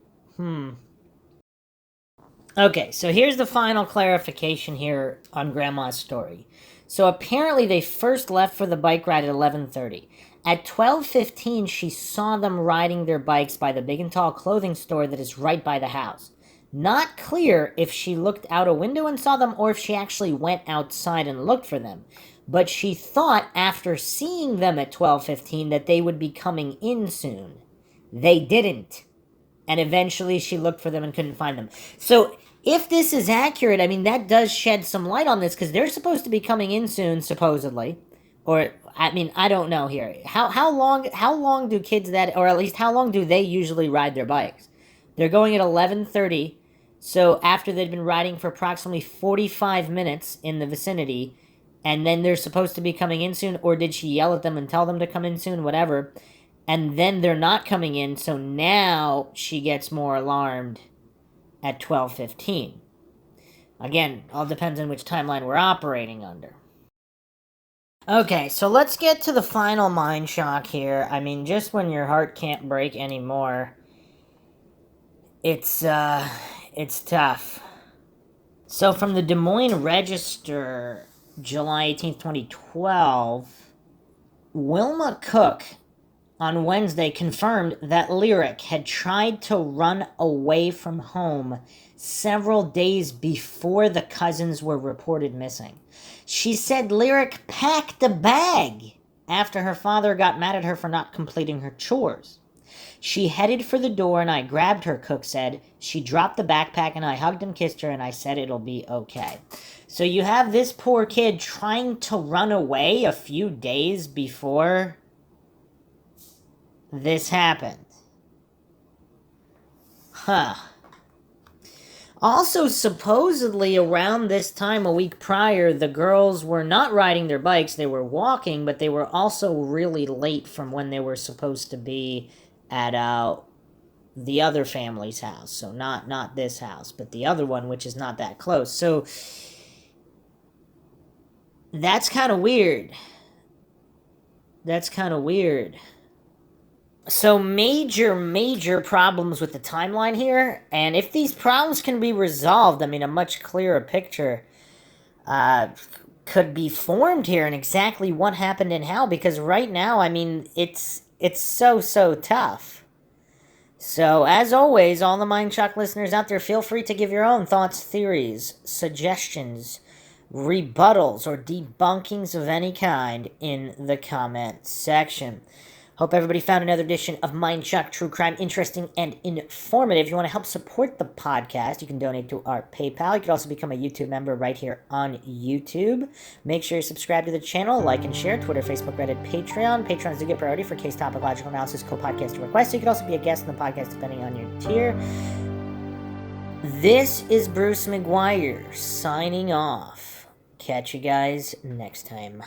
Okay, so here's the final clarification here on Grandma's story. So apparently they first left for the bike ride at 11:30. At 12:15, she saw them riding their bikes by the Big and Tall clothing store that is right by the house. Not clear if she looked out a window and saw them or if she actually went outside and looked for them. But she thought after seeing them at 12:15 that they would be coming in soon. They didn't. And eventually she looked for them and couldn't find them. So if this is accurate, I mean, that does shed some light on this, because they're supposed to be coming in soon, supposedly. Or, I mean, I don't know here. How long do kids that, or at least how long do they usually ride their bikes? They're going at 11:30, So after they'd been riding for approximately 45 minutes in the vicinity, and then they're supposed to be coming in soon, or did she yell at them and tell them to come in soon, whatever, and then they're not coming in, so now she gets more alarmed at 12:15. Again, all depends on which timeline we're operating under. Okay, so let's get to the final mind shock here. I mean, just when your heart can't break anymore, it's tough. So from the Des Moines Register, July 18th, 2012, Wilma Cook on Wednesday confirmed that Lyric had tried to run away from home several days before the cousins were reported missing. She said Lyric packed a bag after her father got mad at her for not completing her chores. She headed for the door and I grabbed her, Cook said. She dropped the backpack and I hugged and kissed her and I said it'll be okay. So you have this poor kid trying to run away a few days before this happened. Huh. Also, supposedly around this time a week prior, the girls were not riding their bikes, they were walking, but they were also really late from when they were supposed to be at the other family's house. So not this house, but the other one, which is not that close. So that's kind of weird. So major problems with the timeline here, and if these problems can be resolved, I mean, a much clearer picture could be formed here in exactly what happened and how, because right now, I mean, it's so tough. So, as always, all the Mindshock listeners out there, feel free to give your own thoughts, theories, suggestions, rebuttals, or debunkings of any kind in the comment section. Hope everybody found another edition of Mindshock True Crime interesting and informative. If you want to help support the podcast, you can donate to our PayPal. You can also become a YouTube member right here on YouTube. Make sure you subscribe to the channel, like and share, Twitter, Facebook, Reddit, Patreon. Patreons do get priority for case topic, logical analysis, co-podcast requests. You can also be a guest in the podcast depending on your tier. This is Bruce McGuire signing off. Catch you guys next time.